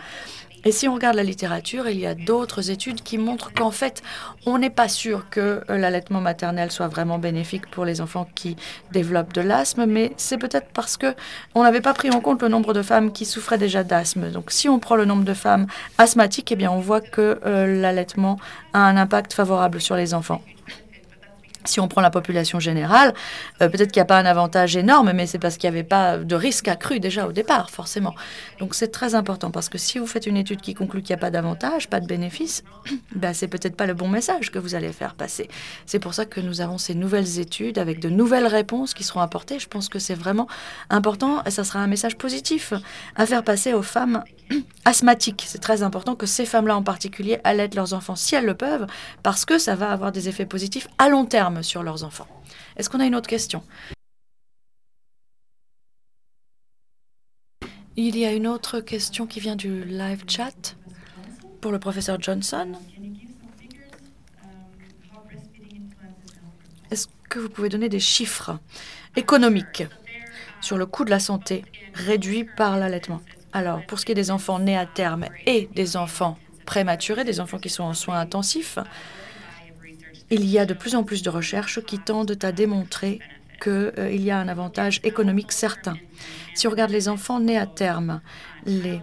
Et si on regarde la littérature, il y a d'autres études qui montrent qu'en fait, on n'est pas sûr que l'allaitement maternel soit vraiment bénéfique pour les enfants qui développent de l'asthme, mais c'est peut-être parce que on n'avait pas pris en compte le nombre de femmes qui souffraient déjà d'asthme. Donc, si on prend le nombre de femmes asthmatiques, eh bien, on voit que l'allaitement a un impact favorable sur les enfants. Si on prend la population générale, peut-être qu'il n'y a pas un avantage énorme, mais c'est parce qu'il n'y avait pas de risque accru déjà au départ, forcément. Donc c'est très important, parce que si vous faites une étude qui conclut qu'il n'y a pas d'avantage, pas de bénéfice, ben, c'est peut-être pas le bon message que vous allez faire passer. C'est pour ça que nous avons ces nouvelles études avec de nouvelles réponses qui seront apportées. Je pense que c'est vraiment important et ça sera un message positif à faire passer aux femmes asthmatiques. C'est très important que ces femmes-là en particulier allaitent leurs enfants si elles le peuvent, parce que ça va avoir des effets positifs à long terme sur leurs enfants. Est-ce qu'on a une autre question? Il y a une autre question qui vient du live chat pour le professeur Johnson. Est-ce que vous pouvez donner des chiffres économiques sur le coût de la santé réduit par l'allaitement? Alors, pour ce qui est des enfants nés à terme et des enfants prématurés, des enfants qui sont en soins intensifs, il y a de plus en plus de recherches qui tendent à démontrer qu'il y a un avantage économique certain. Si on regarde les enfants nés à terme, les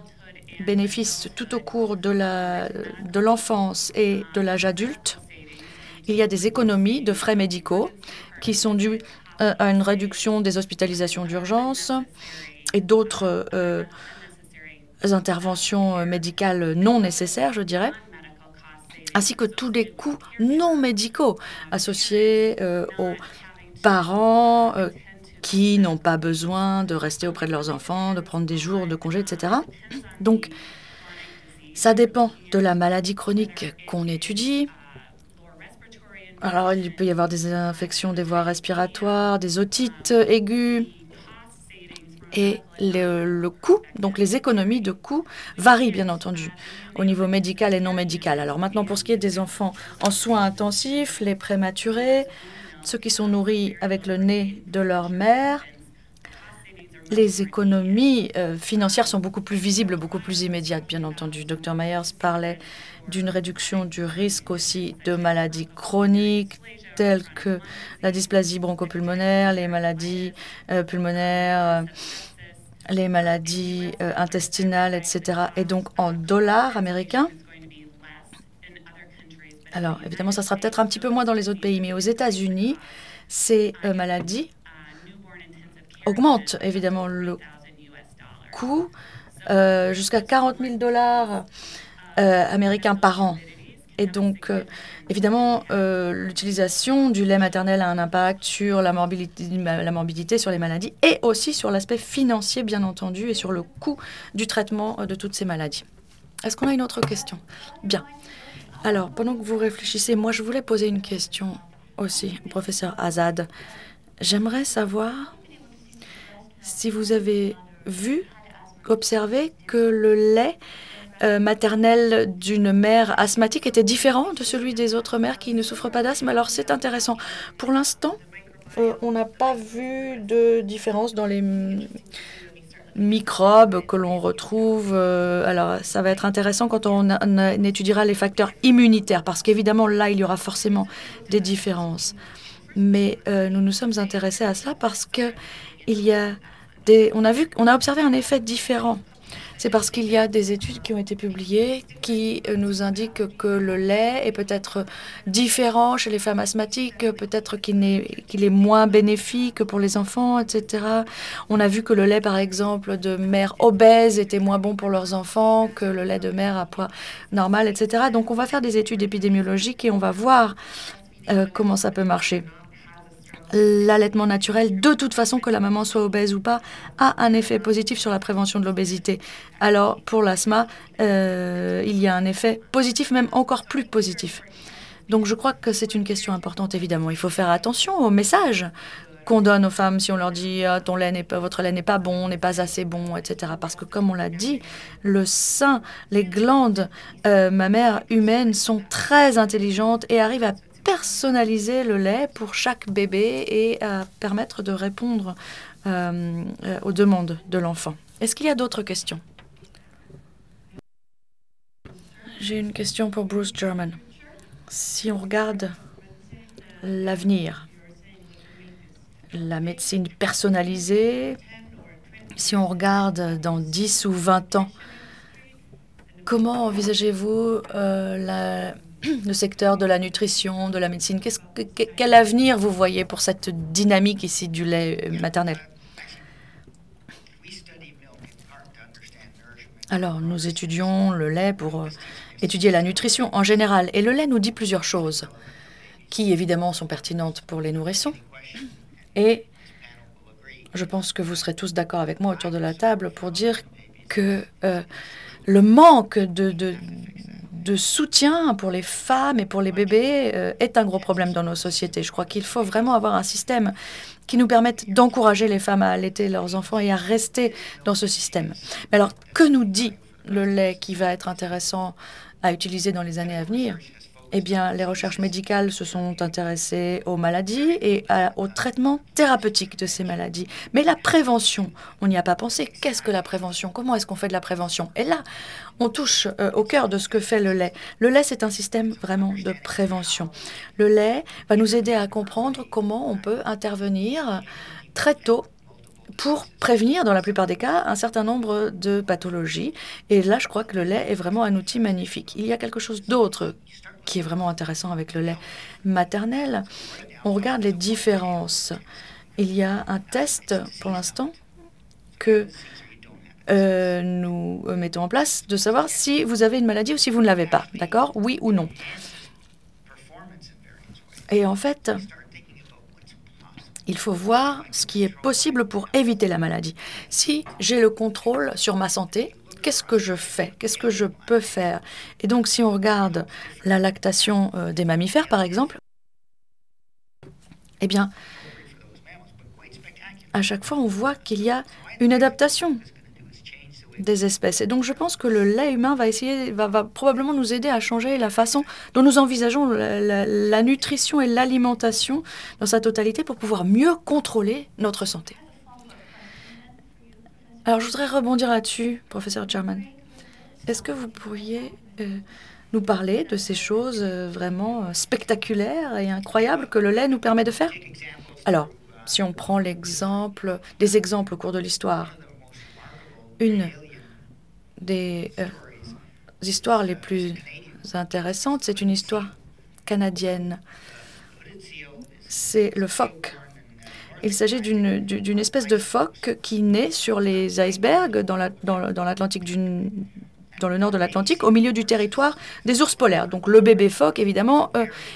bénéfices tout au cours de l'enfance et de l'âge adulte, il y a des économies de frais médicaux qui sont dues à une réduction des hospitalisations d'urgence et d'autres interventions médicales non nécessaires, je dirais, ainsi que tous les coûts non médicaux associés aux parents qui n'ont pas besoin de rester auprès de leurs enfants, de prendre des jours de congé, etc. Donc, ça dépend de la maladie chronique qu'on étudie. Alors, il peut y avoir des infections des voies respiratoires, des otites aiguës. Et le coût, donc les économies de coûts, varient bien entendu au niveau médical et non médical. Alors maintenant, pour ce qui est des enfants en soins intensifs, les prématurés, ceux qui sont nourris avec le nez de leur mère, les économies financières sont beaucoup plus visibles, beaucoup plus immédiates, bien entendu. Dr Myers parlait d'une réduction du risque aussi de maladies chroniques, telles que la dysplasie bronchopulmonaire, les maladies pulmonaires, les maladies intestinales, etc. Et donc en dollars américains. Alors évidemment, ça sera peut-être un petit peu moins dans les autres pays, mais aux États-Unis, ces maladies augmentent évidemment le coût jusqu'à 40 000 $ américains par an. Et donc, évidemment, l'utilisation du lait maternel a un impact sur la morbidité, sur les maladies et aussi sur l'aspect financier, bien entendu, et sur le coût du traitement de toutes ces maladies. Est-ce qu'on a une autre question? Bien. Alors, pendant que vous réfléchissez, moi, je voulais poser une question aussi au professeur Azad. J'aimerais savoir si vous avez observé que le lait maternel d'une mère asthmatique était différent de celui des autres mères qui ne souffrent pas d'asthme. Alors, c'est intéressant. Pour l'instant, on n'a pas vu de différence dans les microbes que l'on retrouve. Alors, ça va être intéressant quand on étudiera les facteurs immunitaires, parce qu'évidemment, là, il y aura forcément des différences. Mais nous nous sommes intéressés à cela parce que on a observé un effet différent. C'est parce qu'il y a des études qui ont été publiées qui nous indiquent que le lait est peut-être différent chez les femmes asthmatiques, peut-être qu'il est moins bénéfique pour les enfants, etc. On a vu que le lait, par exemple, de mères obèses était moins bon pour leurs enfants que le lait de mère à poids normal, etc. Donc on va faire des études épidémiologiques et on va voir comment ça peut marcher. L'allaitement naturel, de toute façon, que la maman soit obèse ou pas, a un effet positif sur la prévention de l'obésité. Alors, pour l'asthme, il y a un effet positif, même encore plus positif. Donc, je crois que c'est une question importante, évidemment. Il faut faire attention aux messages qu'on donne aux femmes si on leur dit votre lait n'est pas bon, n'est pas assez bon, etc. Parce que, comme on l'a dit, le sein, les glandes mammaires humaines sont très intelligentes et arrivent à personnaliser le lait pour chaque bébé et à permettre de répondre aux demandes de l'enfant. Est-ce qu'il y a d'autres questions? J'ai une question pour Bruce German. Si on regarde l'avenir, la médecine personnalisée, si on regarde dans 10 ou 20 ans, comment envisagez-vous le secteur de la nutrition, de la médecine? Quel avenir vous voyez pour cette dynamique ici du lait maternel? Alors, nous étudions le lait pour étudier la nutrition en général. Et le lait nous dit plusieurs choses qui, évidemment, sont pertinentes pour les nourrissons. Et je pense que vous serez tous d'accord avec moi autour de la table pour dire que le manque de soutien pour les femmes et pour les bébés est un gros problème dans nos sociétés. Je crois qu'il faut vraiment avoir un système qui nous permette d'encourager les femmes à allaiter leurs enfants et à rester dans ce système. Mais alors, que nous dit le lait qui va être intéressant à utiliser dans les années à venir? Eh bien, les recherches médicales se sont intéressées aux maladies et au traitement thérapeutique de ces maladies. Mais la prévention, on n'y a pas pensé. Qu'est-ce que la prévention? Comment est-ce qu'on fait de la prévention? Et là, on touche au cœur de ce que fait le lait. Le lait, c'est un système vraiment de prévention. Le lait va nous aider à comprendre comment on peut intervenir très tôt pour prévenir, dans la plupart des cas, un certain nombre de pathologies. Et là, je crois que le lait est vraiment un outil magnifique. Il y a quelque chose d'autre qui est vraiment intéressant avec le lait maternel. On regarde les différences. Il y a un test, pour l'instant, que nous mettons en place, de savoir si vous avez une maladie ou si vous ne l'avez pas. D'accord? Oui ou non. Et en fait, il faut voir ce qui est possible pour éviter la maladie. Si j'ai le contrôle sur ma santé, qu'est-ce que je fais? Qu'est-ce que je peux faire? Et donc, si on regarde la lactation des mammifères, par exemple, eh bien, à chaque fois, on voit qu'il y a une adaptation des espèces. Et donc, je pense que le lait humain va probablement nous aider à changer la façon dont nous envisageons la nutrition et l'alimentation dans sa totalité pour pouvoir mieux contrôler notre santé. Alors, je voudrais rebondir là-dessus, professeur German. Est-ce que vous pourriez nous parler de ces choses vraiment spectaculaires et incroyables que le lait nous permet de faire? Alors, si on prend des exemples au cours de l'histoire, une des histoires les plus intéressantes, c'est une histoire canadienne. C'est le phoque. Il s'agit d'une espèce de phoque qui naît sur les icebergs dans l'Atlantique dans le nord de l'Atlantique, au milieu du territoire des ours polaires. Donc le bébé phoque, évidemment,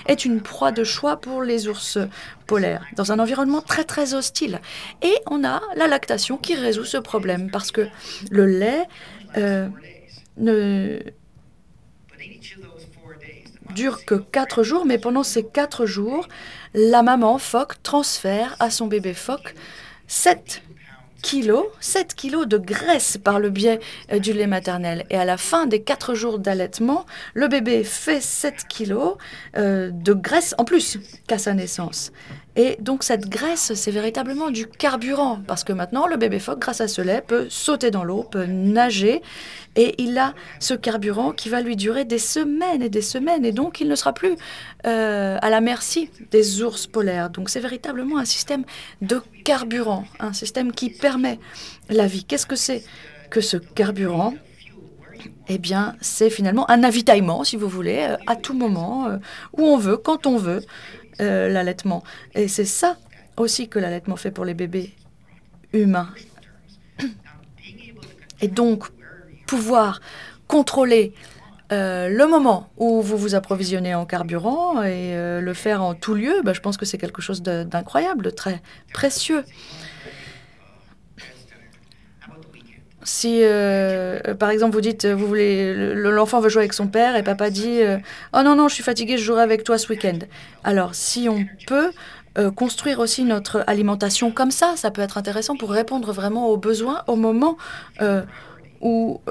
est une proie de choix pour les ours polaires, dans un environnement très très hostile. Et on a la lactation qui résout ce problème, parce que le lait ne dure que 4 jours, mais pendant ces 4 jours, la maman phoque transfère à son bébé phoque 7 kilos de graisse par le biais du lait maternel. Et à la fin des 4 jours d'allaitement, le bébé fait 7 kilos de graisse en plus qu'à sa naissance. Et donc cette graisse, c'est véritablement du carburant, parce que maintenant, le bébé phoque, grâce à ce lait, peut sauter dans l'eau, peut nager, et il a ce carburant qui va lui durer des semaines et des semaines, et donc il ne sera plus à la merci des ours polaires. Donc c'est véritablement un système de carburant, un système qui permet la vie. Qu'est-ce que c'est que ce carburant? Eh bien, c'est finalement un avitaillement, si vous voulez, à tout moment, où on veut, quand on veut, l'allaitement. Et c'est ça aussi que l'allaitement fait pour les bébés humains. Et donc, pouvoir contrôler le moment où vous vous approvisionnez en carburant et le faire en tout lieu, je pense que c'est quelque chose d'incroyable, de très précieux. Si, par exemple, vous dites, l'enfant veut jouer avec son père et papa dit « Oh non, non, je suis fatigué, je jouerai avec toi ce week-end. » Alors, si on peut construire aussi notre alimentation comme ça peut être intéressant pour répondre vraiment aux besoins au moment où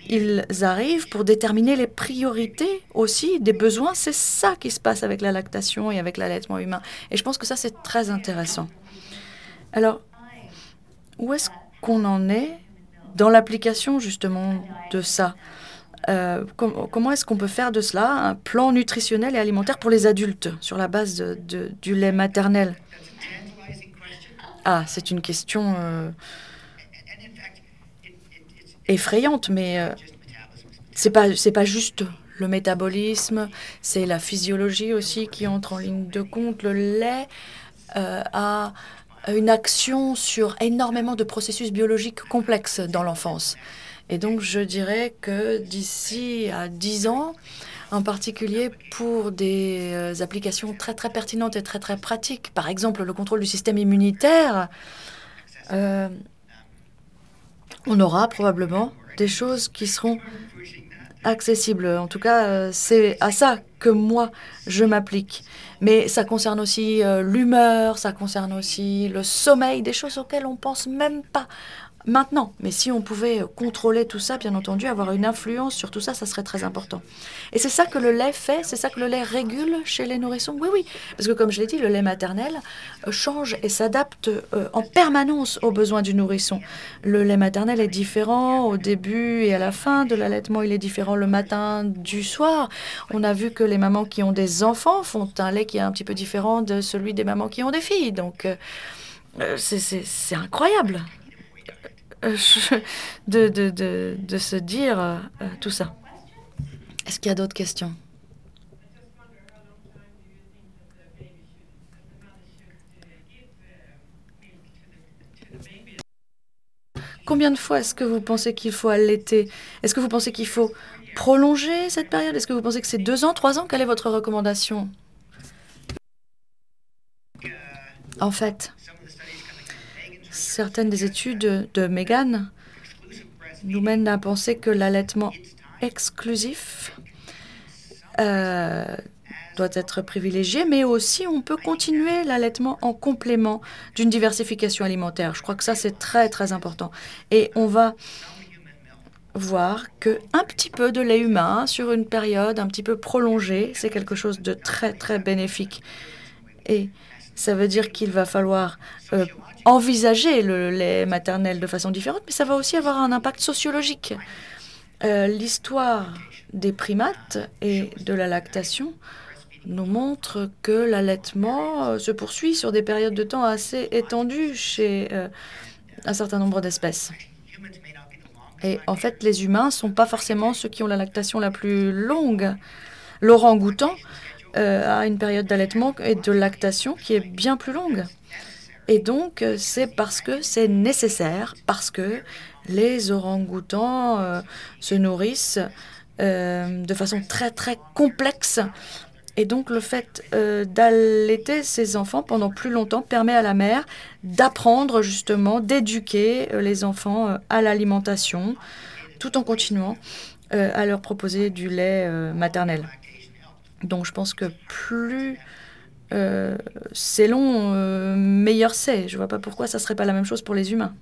ils arrivent, pour déterminer les priorités aussi des besoins. C'est ça qui se passe avec la lactation et avec l'allaitement humain. Et je pense que ça, c'est très intéressant. Alors, où est-ce qu'on en est dans l'application justement de ça? Comment est-ce qu'on peut faire de cela un plan nutritionnel et alimentaire pour les adultes sur la base du lait maternel? Ah, c'est une question effrayante, mais c'est pas juste le métabolisme, c'est la physiologie aussi qui entre en ligne de compte. Le lait a une action sur énormément de processus biologiques complexes dans l'enfance. Et donc, je dirais que d'ici à 10 ans, en particulier pour des applications très, très pertinentes et très, très pratiques, par exemple le contrôle du système immunitaire, on aura probablement des choses qui seront accessibles. En tout cas, c'est à ça que moi, je m'applique. Mais ça concerne aussi l'humeur, ça concerne aussi le sommeil, des choses auxquelles on pense même pas maintenant. Mais si on pouvait contrôler tout ça, bien entendu, avoir une influence sur tout ça, ça serait très important. Et c'est ça que le lait fait, c'est ça que le lait régule chez les nourrissons. Oui, oui, parce que comme je l'ai dit, le lait maternel change et s'adapte en permanence aux besoins du nourrisson. Le lait maternel est différent au début et à la fin de l'allaitement. Il est différent le matin du soir. On a vu que les mamans qui ont des enfants font un lait qui est un petit peu différent de celui des mamans qui ont des filles. Donc, c'est incroyable de se dire tout ça. Est-ce qu'il y a d'autres questions? Combien de fois est-ce que vous pensez qu'il faut allaiter? Est-ce que vous pensez qu'il faut prolonger cette période? Est-ce que vous pensez que c'est 2 ans, 3 ans? Quelle est votre recommandation? En fait, certaines des études de Megan nous mènent à penser que l'allaitement exclusif doit être privilégié, mais aussi on peut continuer l'allaitement en complément d'une diversification alimentaire. Je crois que ça, c'est très, très important. Et on va voir qu'un petit peu de lait humain sur une période un petit peu prolongée, c'est quelque chose de très, très bénéfique. Et ça veut dire qu'il va falloir envisager le lait maternel de façon différente, mais ça va aussi avoir un impact sociologique. L'histoire des primates et de la lactation nous montre que l'allaitement se poursuit sur des périodes de temps assez étendues chez un certain nombre d'espèces. Et en fait, les humains ne sont pas forcément ceux qui ont la lactation la plus longue. L'orang-outan a une période d'allaitement et de lactation qui est bien plus longue. Et donc, c'est parce que c'est nécessaire, parce que les orang-outans se nourrissent de façon très très complexe. Et donc le fait d'allaiter ces enfants pendant plus longtemps permet à la mère d'apprendre justement, d'éduquer les enfants à l'alimentation, tout en continuant à leur proposer du lait maternel. Donc je pense que plus c'est long, meilleur c'est. Je ne vois pas pourquoi ça ne serait pas la même chose pour les humains.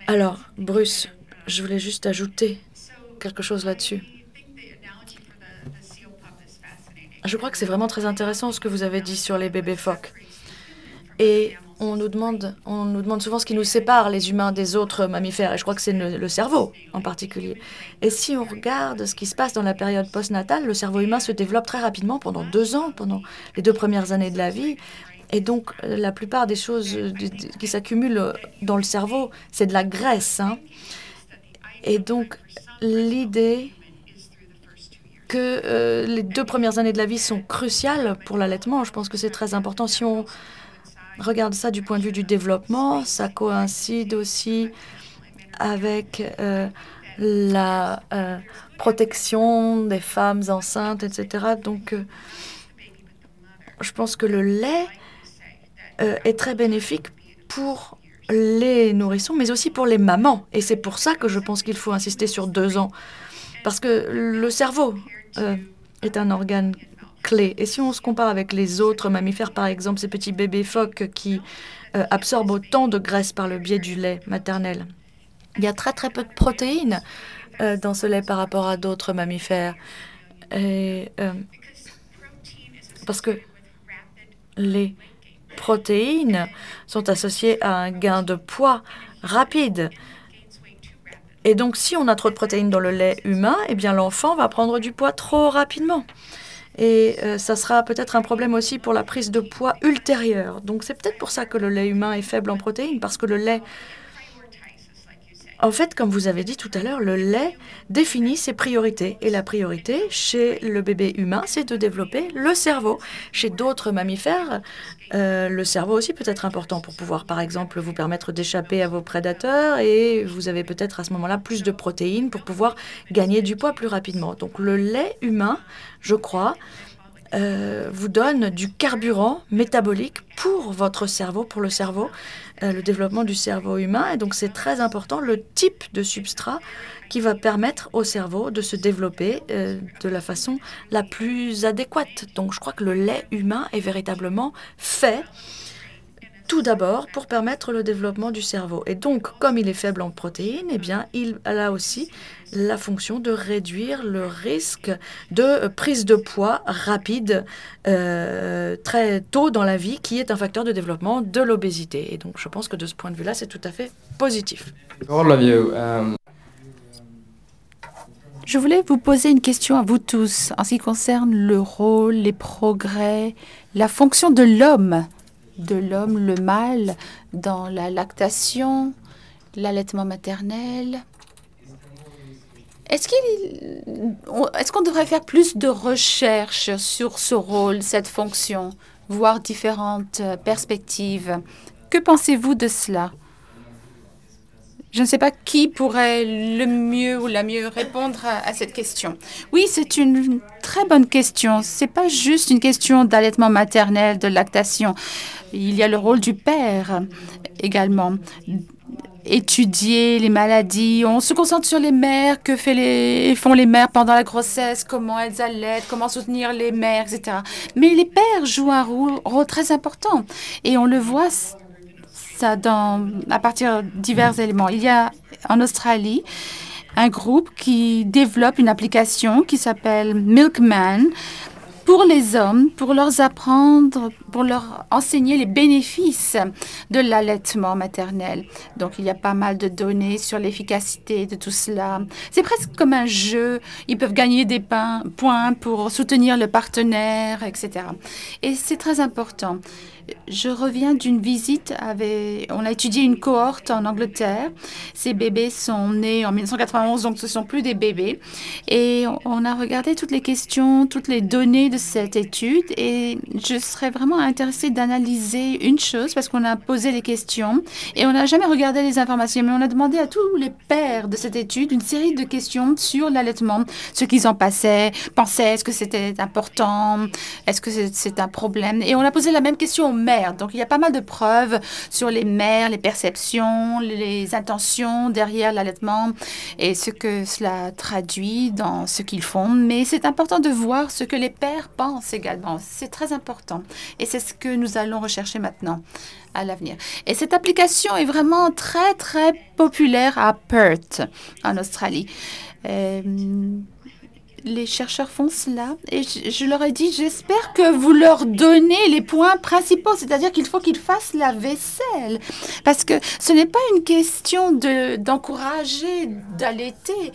Alors, Bruce, je voulais juste ajouter quelque chose là-dessus. Je crois que c'est vraiment très intéressant ce que vous avez dit sur les bébés phoques. Et on nous demande souvent ce qui nous sépare, les humains, des autres mammifères. Et je crois que c'est le cerveau en particulier. Et si on regarde ce qui se passe dans la période postnatale, le cerveau humain se développe très rapidement pendant 2 ans, pendant les 2 premières années de la vie. Et donc, la plupart des choses qui s'accumulent dans le cerveau, c'est de la graisse. Et donc, l'idée que les 2 premières années de la vie sont cruciales pour l'allaitement, je pense que c'est très important. Si on regarde ça du point de vue du développement, ça coïncide aussi avec la protection des femmes enceintes, etc. Donc, je pense que le lait est très bénéfique pour les nourrissons, mais aussi pour les mamans. Et c'est pour ça que je pense qu'il faut insister sur 2 ans. Parce que le cerveau est un organe clé. Et si on se compare avec les autres mammifères, par exemple, ces petits bébés phoques qui absorbent autant de graisse par le biais du lait maternel, il y a très très peu de protéines dans ce lait par rapport à d'autres mammifères. Et, parce que les protéines sont associées à un gain de poids rapide. Et donc, si on a trop de protéines dans le lait humain, eh bien, l'enfant va prendre du poids trop rapidement. Et ça sera peut-être un problème aussi pour la prise de poids ultérieure. Donc, c'est peut-être pour ça que le lait humain est faible en protéines, parce que le lait... En fait, comme vous avez dit tout à l'heure, le lait définit ses priorités. Et la priorité chez le bébé humain, c'est de développer le cerveau. Chez d'autres mammifères, le cerveau aussi peut être important pour pouvoir, par exemple, vous permettre d'échapper à vos prédateurs. Et vous avez peut-être à ce moment-là plus de protéines pour pouvoir gagner du poids plus rapidement. Donc le lait humain, je crois, vous donne du carburant métabolique pour votre cerveau, pour le cerveau, le développement du cerveau humain. Et donc, c'est très important le type de substrat qui va permettre au cerveau de se développer de la façon la plus adéquate. Donc, je crois que le lait humain est véritablement fait tout d'abord pour permettre le développement du cerveau. Et donc, comme il est faible en protéines, eh bien, il a aussi la fonction de réduire le risque de prise de poids rapide très tôt dans la vie, qui est un facteur de développement de l'obésité. Et donc, je pense que de ce point de vue-là, c'est tout à fait positif. Je voulais vous poser une question à vous tous en ce qui concerne le rôle, les progrès, la fonction de l'homme, le mâle, dans la lactation, l'allaitement maternel. Est-ce qu'on devrait faire plus de recherches sur ce rôle, cette fonction, voir différentes perspectives? Que pensez-vous de cela? Je ne sais pas qui pourrait le mieux ou la mieux répondre à cette question. Oui, c'est une très bonne question. C'est pas juste une question d'allaitement maternel, de lactation. Il y a le rôle du père également. Étudier les maladies. On se concentre sur les mères, font les mères pendant la grossesse, comment elles allaitent, comment soutenir les mères, etc. Mais les pères jouent un rôle très important. Et on le voit ça à partir de divers éléments. Il y a en Australie un groupe qui développe une application qui s'appelle Milkman pour les hommes, pour leur enseigner les bénéfices de l'allaitement maternel. Donc, il y a pas mal de données sur l'efficacité de tout cela. C'est presque comme un jeu. Ils peuvent gagner des points pour soutenir le partenaire, etc. Et c'est très important. Je reviens d'une visite on a étudié une cohorte en Angleterre. Ces bébés sont nés en 1991, donc ce ne sont plus des bébés. Et on a regardé toutes les questions, toutes les données de cette étude. Et je serais vraiment intéressée d'analyser une chose parce qu'on a posé les questions et on n'a jamais regardé les informations. Mais on a demandé à tous les pères de cette étude une série de questions sur l'allaitement, ce qu'ils en pensaient, est-ce que c'était important, est-ce que c'est un problème. Et on a posé la même question aux mères. Donc, il y a pas mal de preuves sur les mères, les perceptions, les intentions derrière l'allaitement et ce que cela traduit dans ce qu'ils font. Mais c'est important de voir ce que les pères pensent également. C'est très important. Et c'est ce que nous allons rechercher maintenant à l'avenir. Et cette application est vraiment très, très populaire à Perth, en Australie. Les chercheurs font cela et je leur ai dit, j'espère que vous leur donnez les points principaux, c'est-à-dire qu'il faut qu'ils fassent la vaisselle. Parce que ce n'est pas une question d'encourager, d'allaiter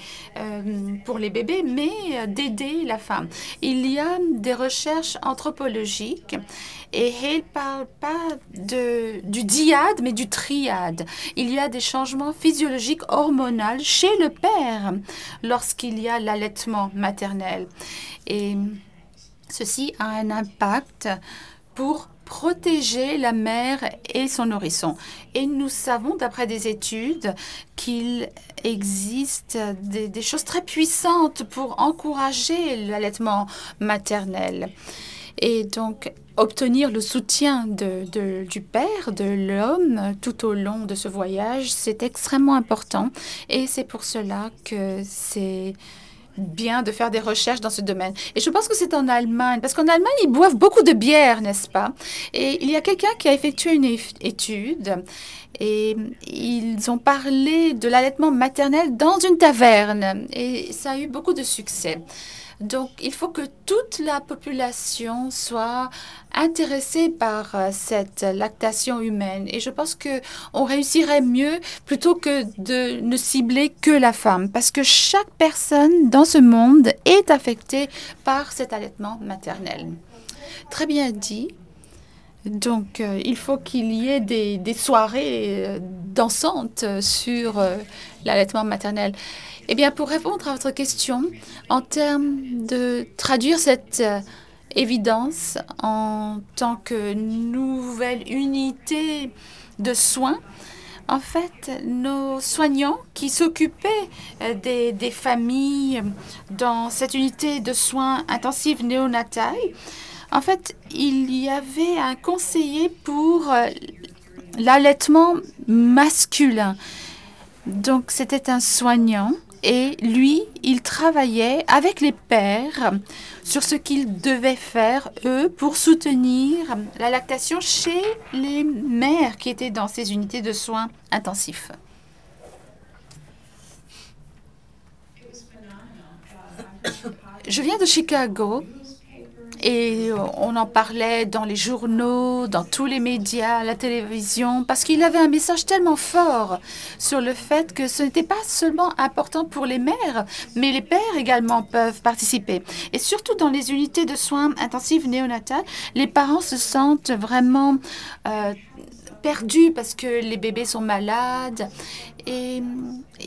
pour les bébés, mais d'aider la femme. Il y a des recherches anthropologiques et elle ne parle pas du dyade, mais du triade. Il y a des changements physiologiques hormonaux chez le père lorsqu'il y a l'allaitement maternel. Et ceci a un impact pour protéger la mère et son nourrisson. Et nous savons, d'après des études, qu'il existe des choses très puissantes pour encourager l'allaitement maternel. Et donc, obtenir le soutien du père, de l'homme, tout au long de ce voyage, c'est extrêmement important. Et c'est pour cela que c'est bien de faire des recherches dans ce domaine. Et je pense que c'est en Allemagne, parce qu'en Allemagne, ils boivent beaucoup de bière, n'est-ce pas? Et il y a quelqu'un qui a effectué une étude et ils ont parlé de l'allaitement maternel dans une taverne. Et ça a eu beaucoup de succès. Donc, il faut que toute la population soit intéressée par cette lactation humaine. Et je pense qu'on réussirait mieux plutôt que de ne cibler que la femme. Parce que chaque personne dans ce monde est affectée par cet allaitement maternel. Très bien dit. Donc, il faut qu'il y ait des soirées dansantes sur l'allaitement maternel. Eh bien, pour répondre à votre question, en termes de traduire cette évidence en tant que nouvelle unité de soins, en fait, nos soignants qui s'occupaient des familles dans cette unité de soins intensifs néonatales, en fait, il y avait un conseiller pour l'allaitement masculin. Donc, c'était un soignant et lui, il travaillait avec les pères sur ce qu'ils devaient faire, eux, pour soutenir la lactation chez les mères qui étaient dans ces unités de soins intensifs. Je viens de Chicago. Et on en parlait dans les journaux, dans tous les médias, à la télévision, parce qu'il avait un message tellement fort sur le fait que ce n'était pas seulement important pour les mères, mais les pères également peuvent participer. Et surtout dans les unités de soins intensifs néonatales, les parents se sentent vraiment perdus parce que les bébés sont malades. Et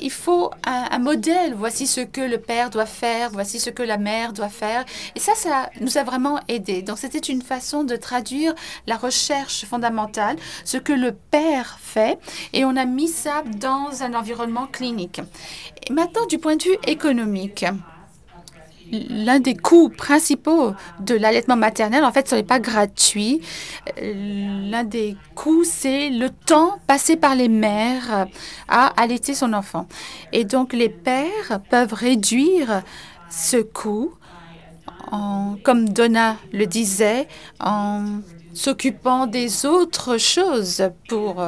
il faut un modèle. Voici ce que le père doit faire, voici ce que la mère doit faire. Et ça nous a vraiment aidés. Donc, c'était une façon de traduire la recherche fondamentale, ce que le père fait, et on a mis ça dans un environnement clinique. Et maintenant, du point de vue économique, l'un des coûts principaux de l'allaitement maternel, en fait, ce n'est pas gratuit. L'un des coûts, c'est le temps passé par les mères à allaiter son enfant. Et donc, les pères peuvent réduire ce coût, comme Donna le disait, en s'occupant des autres choses pour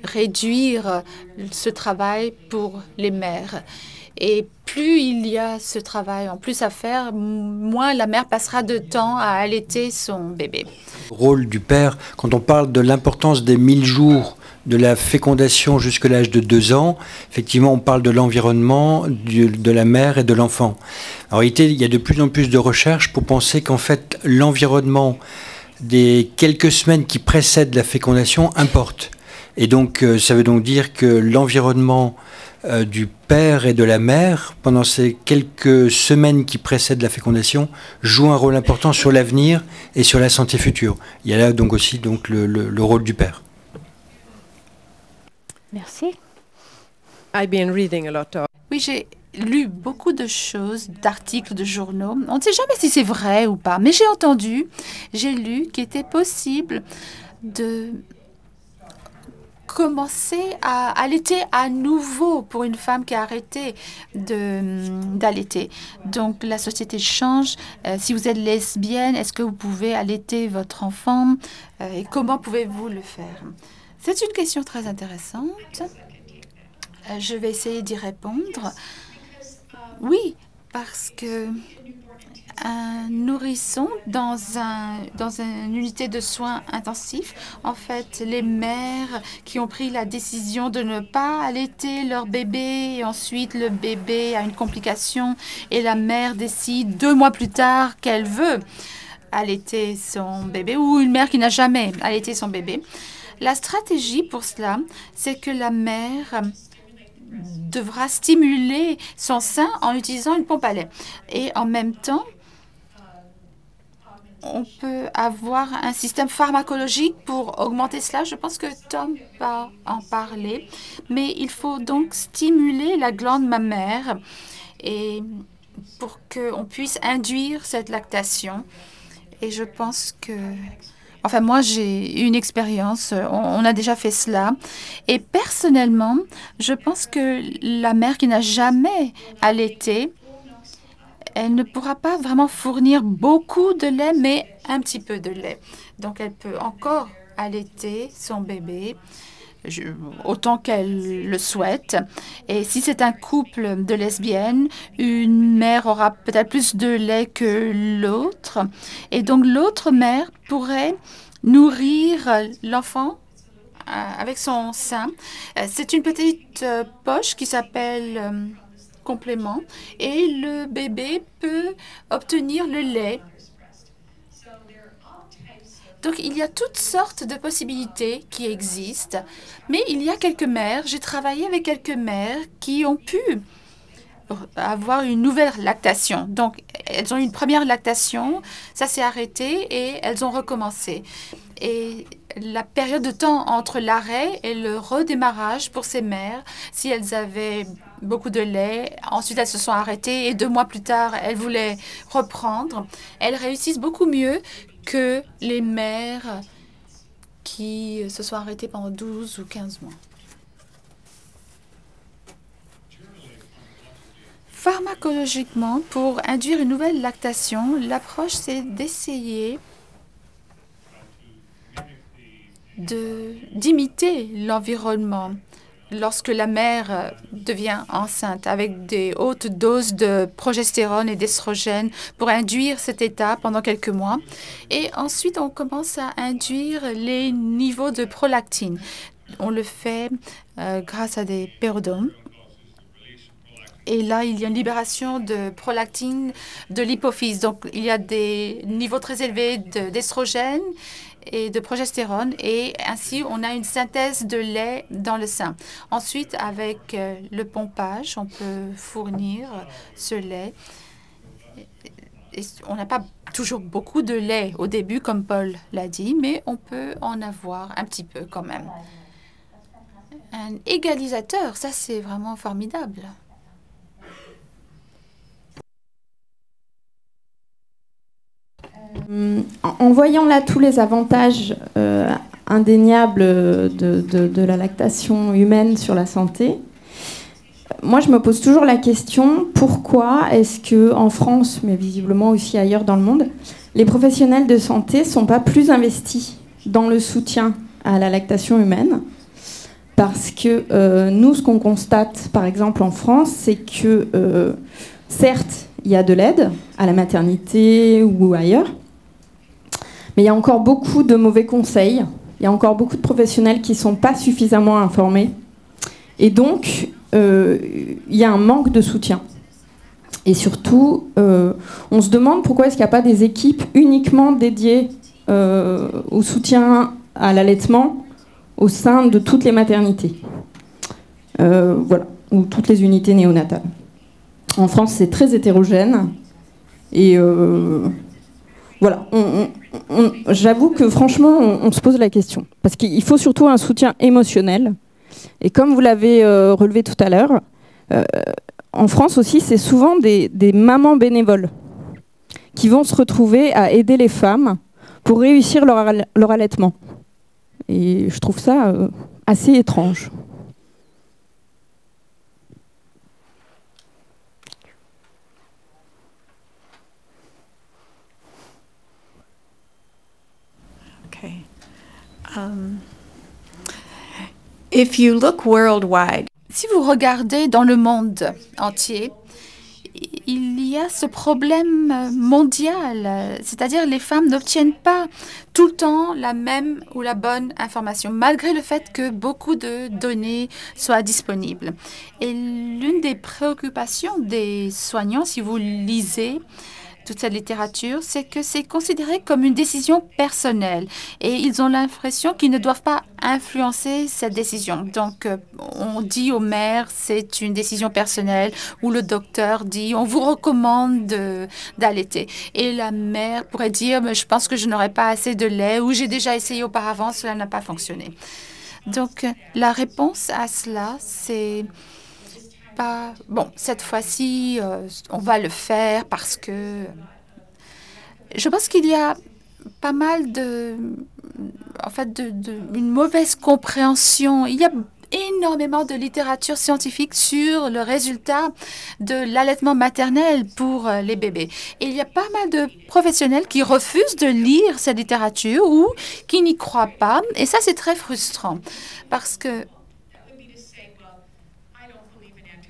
réduire ce travail pour les mères. Et plus il y a ce travail en plus à faire, moins la mère passera de temps à allaiter son bébé. Le rôle du père, quand on parle de l'importance des 1000 jours de la fécondation jusqu'à l'âge de 2 ans, effectivement, on parle de l'environnement, de la mère et de l'enfant. En réalité, il y a de plus en plus de recherches pour penser qu'en fait, l'environnement des quelques semaines qui précèdent la fécondation importent. Et donc, ça veut donc dire que l'environnement du père et de la mère, pendant ces quelques semaines qui précèdent la fécondation, joue un rôle important sur l'avenir et sur la santé future. Il y a là donc aussi donc, le rôle du père. Merci. I've been reading a lot of. Oui, j'ai lu beaucoup de choses, d'articles, de journaux. On ne sait jamais si c'est vrai ou pas, mais j'ai lu qu'il était possible de commencer à allaiter à nouveau pour une femme qui a arrêté d'allaiter. Donc, la société change. Si vous êtes lesbienne, est-ce que vous pouvez allaiter votre enfant? Et comment pouvez-vous le faire? C'est une question très intéressante. Je vais essayer d'y répondre. Oui, parce que un nourrisson dans une unité de soins intensifs, en fait, les mères qui ont pris la décision de ne pas allaiter leur bébé et ensuite le bébé a une complication et la mère décide 2 mois plus tard qu'elle veut allaiter son bébé, ou une mère qui n'a jamais allaité son bébé. La stratégie pour cela, c'est que la mère devra stimuler son sein en utilisant une pompe à lait. Et en même temps, on peut avoir un système pharmacologique pour augmenter cela. Je pense que Tom va en parler. Mais il faut donc stimuler la glande mammaire et pour qu'on puisse induire cette lactation. Et je pense que... Enfin, moi, j'ai une expérience. On a déjà fait cela. Et personnellement, je pense que la mère qui n'a jamais allaité, elle ne pourra pas vraiment fournir beaucoup de lait, mais un petit peu de lait. Donc, elle peut encore allaiter son bébé autant qu'elle le souhaite. Et si c'est un couple de lesbiennes, une mère aura peut-être plus de lait que l'autre. Et donc, l'autre mère pourrait nourrir l'enfant avec son sein. C'est une petite poche qui s'appelle complément. Et le bébé peut obtenir le lait. Donc, il y a toutes sortes de possibilités qui existent, mais il y a quelques mères, j'ai travaillé avec quelques mères qui ont pu avoir une nouvelle lactation. Donc, elles ont eu une première lactation, ça s'est arrêté et elles ont recommencé. Et la période de temps entre l'arrêt et le redémarrage pour ces mères, si elles avaient beaucoup de lait, ensuite elles se sont arrêtées et 2 mois plus tard, elles voulaient reprendre, elles réussissent beaucoup mieux que les mères qui se sont arrêtées pendant 12 ou 15 mois. Pharmacologiquement, pour induire une nouvelle lactation, l'approche, c'est d'essayer d'imiter l'environnement lorsque la mère devient enceinte avec des hautes doses de progestérone et d'estrogène pour induire cet état pendant quelques mois. Et ensuite, on commence à induire les niveaux de prolactine. On le fait grâce à des pérodomes. Et là, il y a une libération de prolactine de l'hypophyse. Donc, il y a des niveaux très élevés d'estrogène et de progestérone. Et ainsi, on a une synthèse de lait dans le sein. Ensuite, avec le pompage, on peut fournir ce lait. Et on n'a pas toujours beaucoup de lait au début, comme Paul l'a dit, mais on peut en avoir un petit peu quand même. Un égalisateur, ça, c'est vraiment formidable. En voyant là tous les avantages indéniables de la lactation humaine sur la santé, moi je me pose toujours la question, pourquoi est-ce qu'en France, mais visiblement aussi ailleurs dans le monde, les professionnels de santé ne sont pas plus investis dans le soutien à la lactation humaine? Parce que nous, ce qu'on constate par exemple en France, c'est que certes, il y a de l'aide à la maternité ou ailleurs, mais il y a encore beaucoup de mauvais conseils, il y a encore beaucoup de professionnels qui ne sont pas suffisamment informés. Et donc, il y a un manque de soutien. Et surtout, on se demande pourquoi est-ce qu'il n'y a pas des équipes uniquement dédiées au soutien à l'allaitement au sein de toutes les maternités, voilà, ou toutes les unités néonatales. En France, c'est très hétérogène. Et voilà, j'avoue que franchement, on se pose la question. Parce qu'il faut surtout un soutien émotionnel. Et comme vous l'avez relevé tout à l'heure, en France aussi, c'est souvent des mamans bénévoles qui vont se retrouver à aider les femmes pour réussir leur allaitement. Et je trouve ça assez étrange. Okay. If you look worldwide, Si vous regardez dans le monde entier, il y a ce problème mondial, c'est-à-dire les femmes n'obtiennent pas tout le temps la même ou la bonne information, malgré le fait que beaucoup de données soient disponibles. Et l'une des préoccupations des soignants, si vous lisez toute cette littérature, c'est que c'est considéré comme une décision personnelle et ils ont l'impression qu'ils ne doivent pas influencer cette décision. Donc, on dit aux mères, c'est une décision personnelle, ou le docteur dit, on vous recommande d'allaiter. Et la mère pourrait dire, mais je pense que je n'aurai pas assez de lait, ou j'ai déjà essayé auparavant, cela n'a pas fonctionné. Donc, la réponse à cela, c'est pas bon, cette fois-ci, on va le faire parce que je pense qu'il y a pas mal une mauvaise compréhension. Il y a énormément de littérature scientifique sur le résultat de l'allaitement maternel pour les bébés. Et il y a pas mal de professionnels qui refusent de lire cette littérature ou qui n'y croient pas. Et ça, c'est très frustrant parce que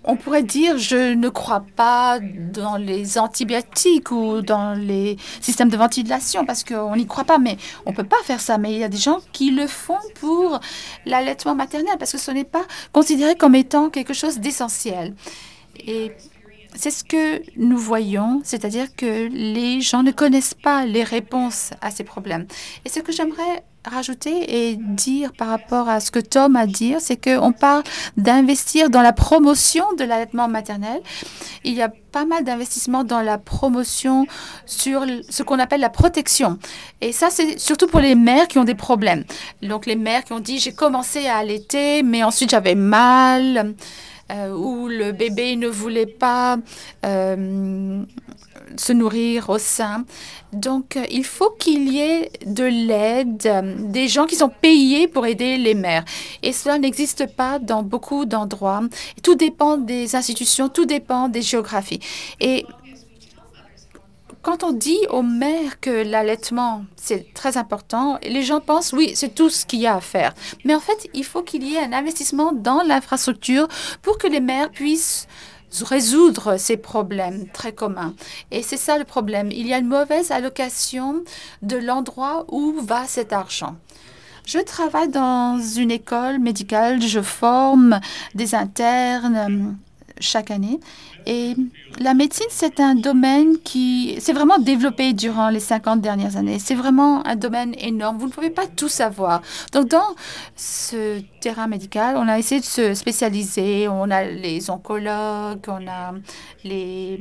on pourrait dire, je ne crois pas dans les antibiotiques ou dans les systèmes de ventilation parce qu'on n'y croit pas, mais on ne peut pas faire ça. Mais il y a des gens qui le font pour l'allaitement maternel parce que ce n'est pas considéré comme étant quelque chose d'essentiel. Et c'est ce que nous voyons, c'est-à-dire que les gens ne connaissent pas les réponses à ces problèmes. Et ce que j'aimerais rajouter et dire par rapport à ce que Tom a dit, c'est qu'on parle d'investir dans la promotion de l'allaitement maternel. Il y a pas mal d'investissements dans la promotion sur ce qu'on appelle la protection. Et ça, c'est surtout pour les mères qui ont des problèmes. Donc, les mères qui ont dit, j'ai commencé à allaiter, mais ensuite j'avais mal, ou le bébé ne voulait pas se nourrir au sein. Donc, il faut qu'il y ait de l'aide, des gens qui sont payés pour aider les mères. Et cela n'existe pas dans beaucoup d'endroits. Tout dépend des institutions, tout dépend des géographies. Et quand on dit aux mères que l'allaitement, c'est très important, les gens pensent, oui, c'est tout ce qu'il y a à faire. Mais en fait, il faut qu'il y ait un investissement dans l'infrastructure pour que les mères puissent résoudre ces problèmes très communs. Et c'est ça le problème. Il y a une mauvaise allocation de l'endroit où va cet argent. Je travaille dans une école médicale, je forme des internes chaque année. Et la médecine, c'est un domaine qui s'est vraiment développé durant les 50 dernières années. C'est vraiment un domaine énorme. Vous ne pouvez pas tout savoir. Donc, dans ce terrain médical, on a essayé de se spécialiser. On a les oncologues, on a les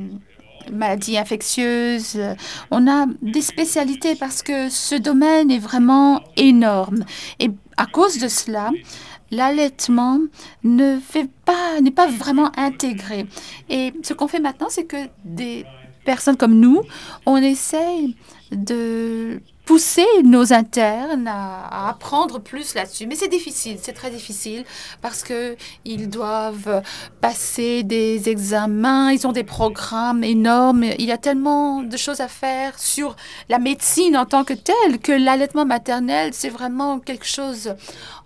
maladies infectieuses. On a des spécialités parce que ce domaine est vraiment énorme. Et à cause de cela, l'allaitement n'est pas vraiment intégré. Et ce qu'on fait maintenant, c'est que des personnes comme nous, on essaye de pousser nos internes à apprendre plus là-dessus. Mais c'est difficile, c'est très difficile parce qu'ils doivent passer des examens, ils ont des programmes énormes. Il y a tellement de choses à faire sur la médecine en tant que telle que l'allaitement maternel, c'est vraiment quelque chose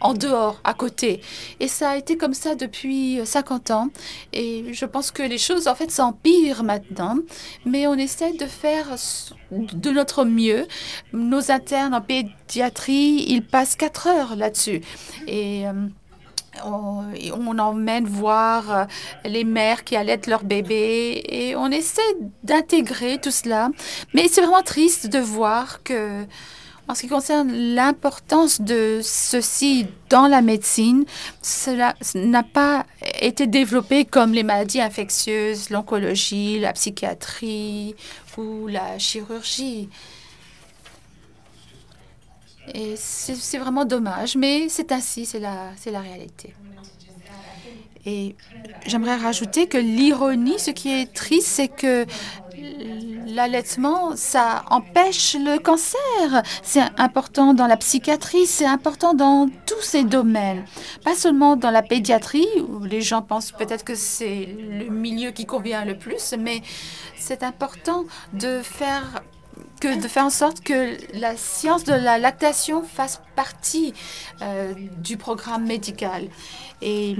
en dehors, à côté. Et ça a été comme ça depuis 50 ans. Et je pense que les choses, en fait, s'empirent maintenant. Mais on essaie de faire de notre mieux. Nos internes en pédiatrie, ils passent 4 heures là-dessus. Et on emmène voir les mères qui allaitent leur bébé et on essaie d'intégrer tout cela. Mais c'est vraiment triste de voir que En ce qui concerne l'importance de ceci dans la médecine, cela n'a pas été développé comme les maladies infectieuses, l'oncologie, la psychiatrie ou la chirurgie. Et c'est vraiment dommage, mais c'est ainsi, c'est la réalité. Et j'aimerais rajouter que l'ironie, ce qui est triste, c'est que l'allaitement, ça empêche le cancer. C'est important dans la psychiatrie, c'est important dans tous ces domaines. Pas seulement dans la pédiatrie, où les gens pensent peut-être que c'est le milieu qui convient le plus, mais c'est important de faire en sorte que la science de la lactation fasse partie du programme médical. Et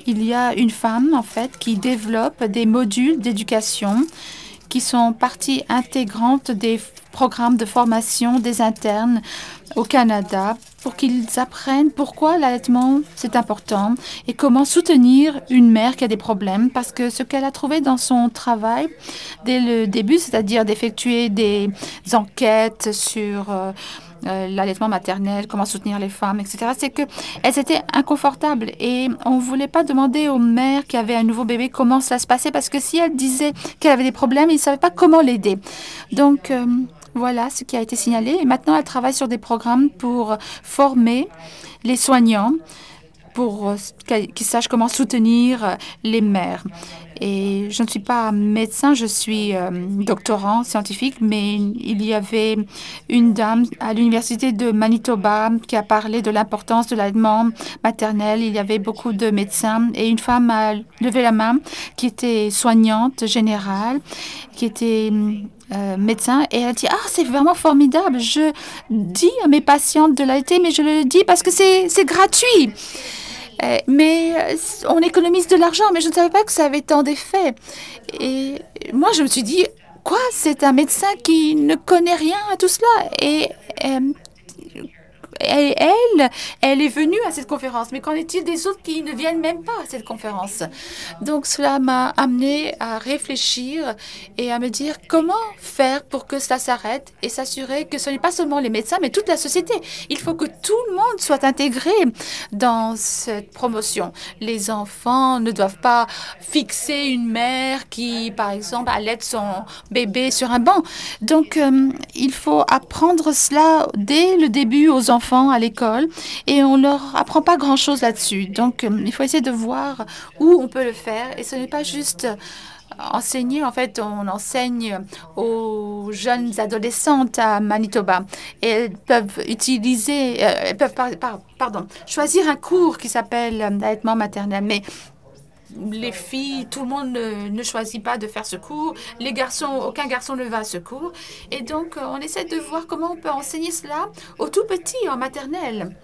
il y a une femme, en fait, qui développe des modules d'éducation qui sont partie intégrante des programmes de formation des internes au Canada pour qu'ils apprennent pourquoi l'allaitement, c'est important et comment soutenir une mère qui a des problèmes. Parce que ce qu'elle a trouvé dans son travail dès le début, c'est-à-dire d'effectuer des enquêtes sur l'allaitement maternel, comment soutenir les femmes, etc., c'est qu'elles étaient inconfortables et on ne voulait pas demander aux mères qui avaient un nouveau bébé comment ça se passait parce que si elles disaient qu'elle avait des problèmes, ils ne savaient pas comment l'aider. Donc, voilà ce qui a été signalé. Et maintenant, elle travaille sur des programmes pour former les soignants pour qu'ils sachent comment soutenir les mères. Et je ne suis pas médecin, je suis doctorant scientifique, mais il y avait une dame à l'université de Manitoba qui a parlé de l'importance de l'allaitement maternel. Il y avait beaucoup de médecins et une femme a levé la main qui était soignante générale, qui était médecin, et elle a dit « Ah, c'est vraiment formidable, je dis à mes patientes de l'allaiter, mais je le dis parce que c'est gratuit. » Mais on économise de l'argent, mais je ne savais pas que ça avait tant d'effets. Et moi, je me suis dit, quoi, c'est un médecin qui ne connaît rien à tout cela. Et elle est venue à cette conférence. Mais qu'en est-il des autres qui ne viennent même pas à cette conférence? Donc, cela m'a amené à réfléchir et à me dire comment faire pour que cela s'arrête et s'assurer que ce n'est pas seulement les médecins, mais toute la société. Il faut que tout le monde soit intégré dans cette promotion. Les enfants ne doivent pas fixer une mère qui, par exemple, allaite son bébé sur un banc. Donc, il faut apprendre cela dès le début aux enfants à l'école et on leur apprend pas grand-chose là-dessus. Donc, il faut essayer de voir où on peut le faire et ce n'est pas juste enseigner. En fait, on enseigne aux jeunes adolescentes à Manitoba et elles peuvent utiliser, choisir un cours qui s'appelle l'allaitement maternel. Mais les filles, tout le monde ne choisit pas de faire ce cours. Les garçons, aucun garçon ne va à ce cours. Et donc, on essaie de voir comment on peut enseigner cela aux tout petits, en maternelle,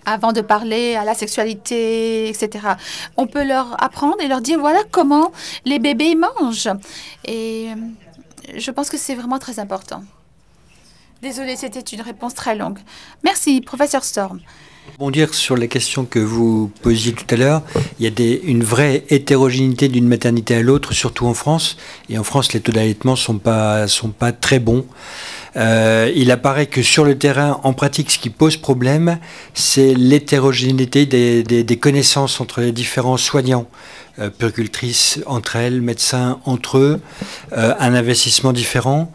avant de parler à la sexualité, etc. On peut leur apprendre et leur dire, voilà comment les bébés mangent. Et je pense que c'est vraiment très important. Désolée, c'était une réponse très longue. Merci, professeur Storm. Pour rebondir sur la question que vous posiez tout à l'heure, il y a une vraie hétérogénéité d'une maternité à l'autre, surtout en France. Et en France, les taux d'allaitement sont pas très bons. Il apparaît que sur le terrain, en pratique, ce qui pose problème, c'est l'hétérogénéité des connaissances entre les différents soignants, puéricultrices entre elles, médecins entre eux, un investissement différent.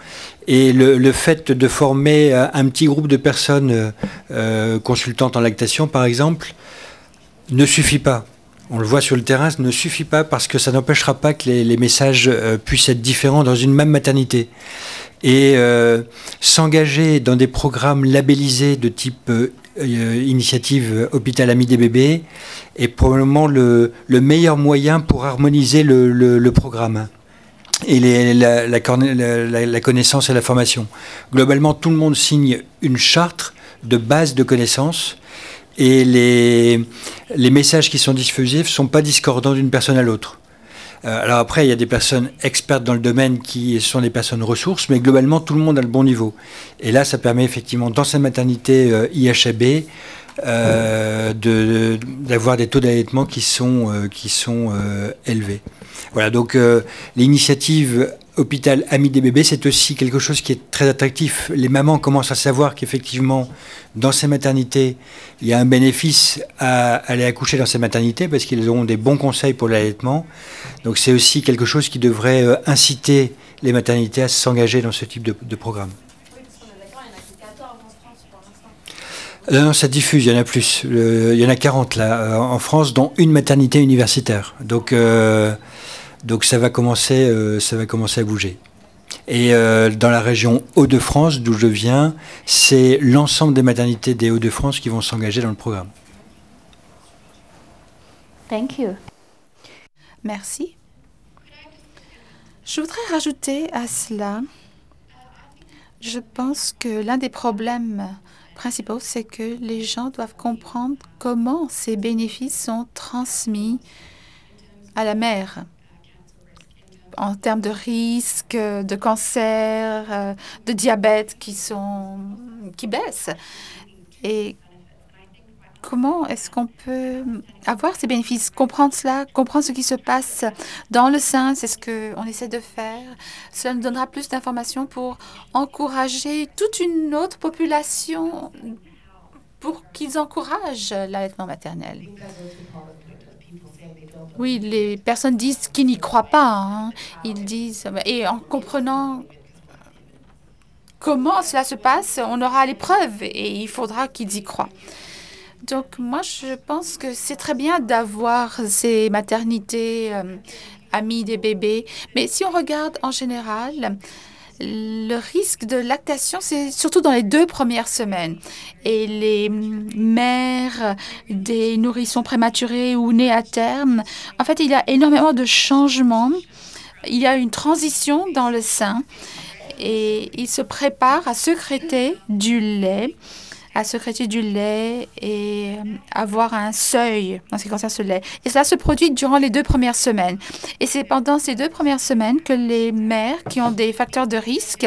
Et le fait de former un petit groupe de personnes consultantes en lactation, par exemple, ne suffit pas. On le voit sur le terrain, ça ne suffit pas parce que ça n'empêchera pas que les messages puissent être différents dans une même maternité. Et s'engager dans des programmes labellisés de type initiative Hôpital Ami des bébés est probablement le meilleur moyen pour harmoniser le programme et la connaissance et la formation. Globalement, tout le monde signe une charte de base de connaissances et les messages qui sont diffusés ne sont pas discordants d'une personne à l'autre. Alors après, il y a des personnes expertes dans le domaine qui sont des personnes ressources, mais globalement, tout le monde a le bon niveau. Et là, ça permet effectivement, dans cette maternité IHAB, d'avoir des taux d'allaitement qui sont élevés. Voilà, donc l'initiative hôpital ami des bébés, c'est aussi quelque chose qui est très attractif. Les mamans commencent à savoir qu'effectivement, dans ces maternités, il y a un bénéfice à aller accoucher dans ces maternités parce qu'ils auront des bons conseils pour l'allaitement. Donc c'est aussi quelque chose qui devrait inciter les maternités à s'engager dans ce type de programme. Non, ça diffuse, il y en a plus. Il y en a 40 là, en France, dont une maternité universitaire. Donc ça va commencer à bouger. Et dans la région Hauts-de-France, d'où je viens, c'est l'ensemble des maternités des Hauts-de-France qui vont s'engager dans le programme. Thank you. Merci. Je voudrais rajouter à cela, je pense que l'un des problèmes principaux, c'est que les gens doivent comprendre comment ces bénéfices sont transmis à la mère en termes de risques, de cancer, de diabète qui baissent. Et comment est-ce qu'on peut avoir ces bénéfices, comprendre cela, comprendre ce qui se passe dans le sein, c'est ce qu'on essaie de faire. Cela nous donnera plus d'informations pour encourager toute une autre population pour qu'ils encouragent l'allaitement maternel. Oui, les personnes disent qu'ils n'y croient pas. Hein. Ils disent, et en comprenant comment cela se passe, on aura les preuves et il faudra qu'ils y croient. Donc, moi, je pense que c'est très bien d'avoir ces maternités amies des bébés. Mais si on regarde en général, le risque de lactation, c'est surtout dans les 2 premières semaines. Et les mères des nourrissons prématurés ou nés à terme, en fait, il y a énormément de changements. Il y a une transition dans le sein et ils se préparent à sécréter du lait et avoir un seuil en ce qui concerne ce lait. Et cela se produit durant les 2 premières semaines. Et c'est pendant ces 2 premières semaines que les mères qui ont des facteurs de risque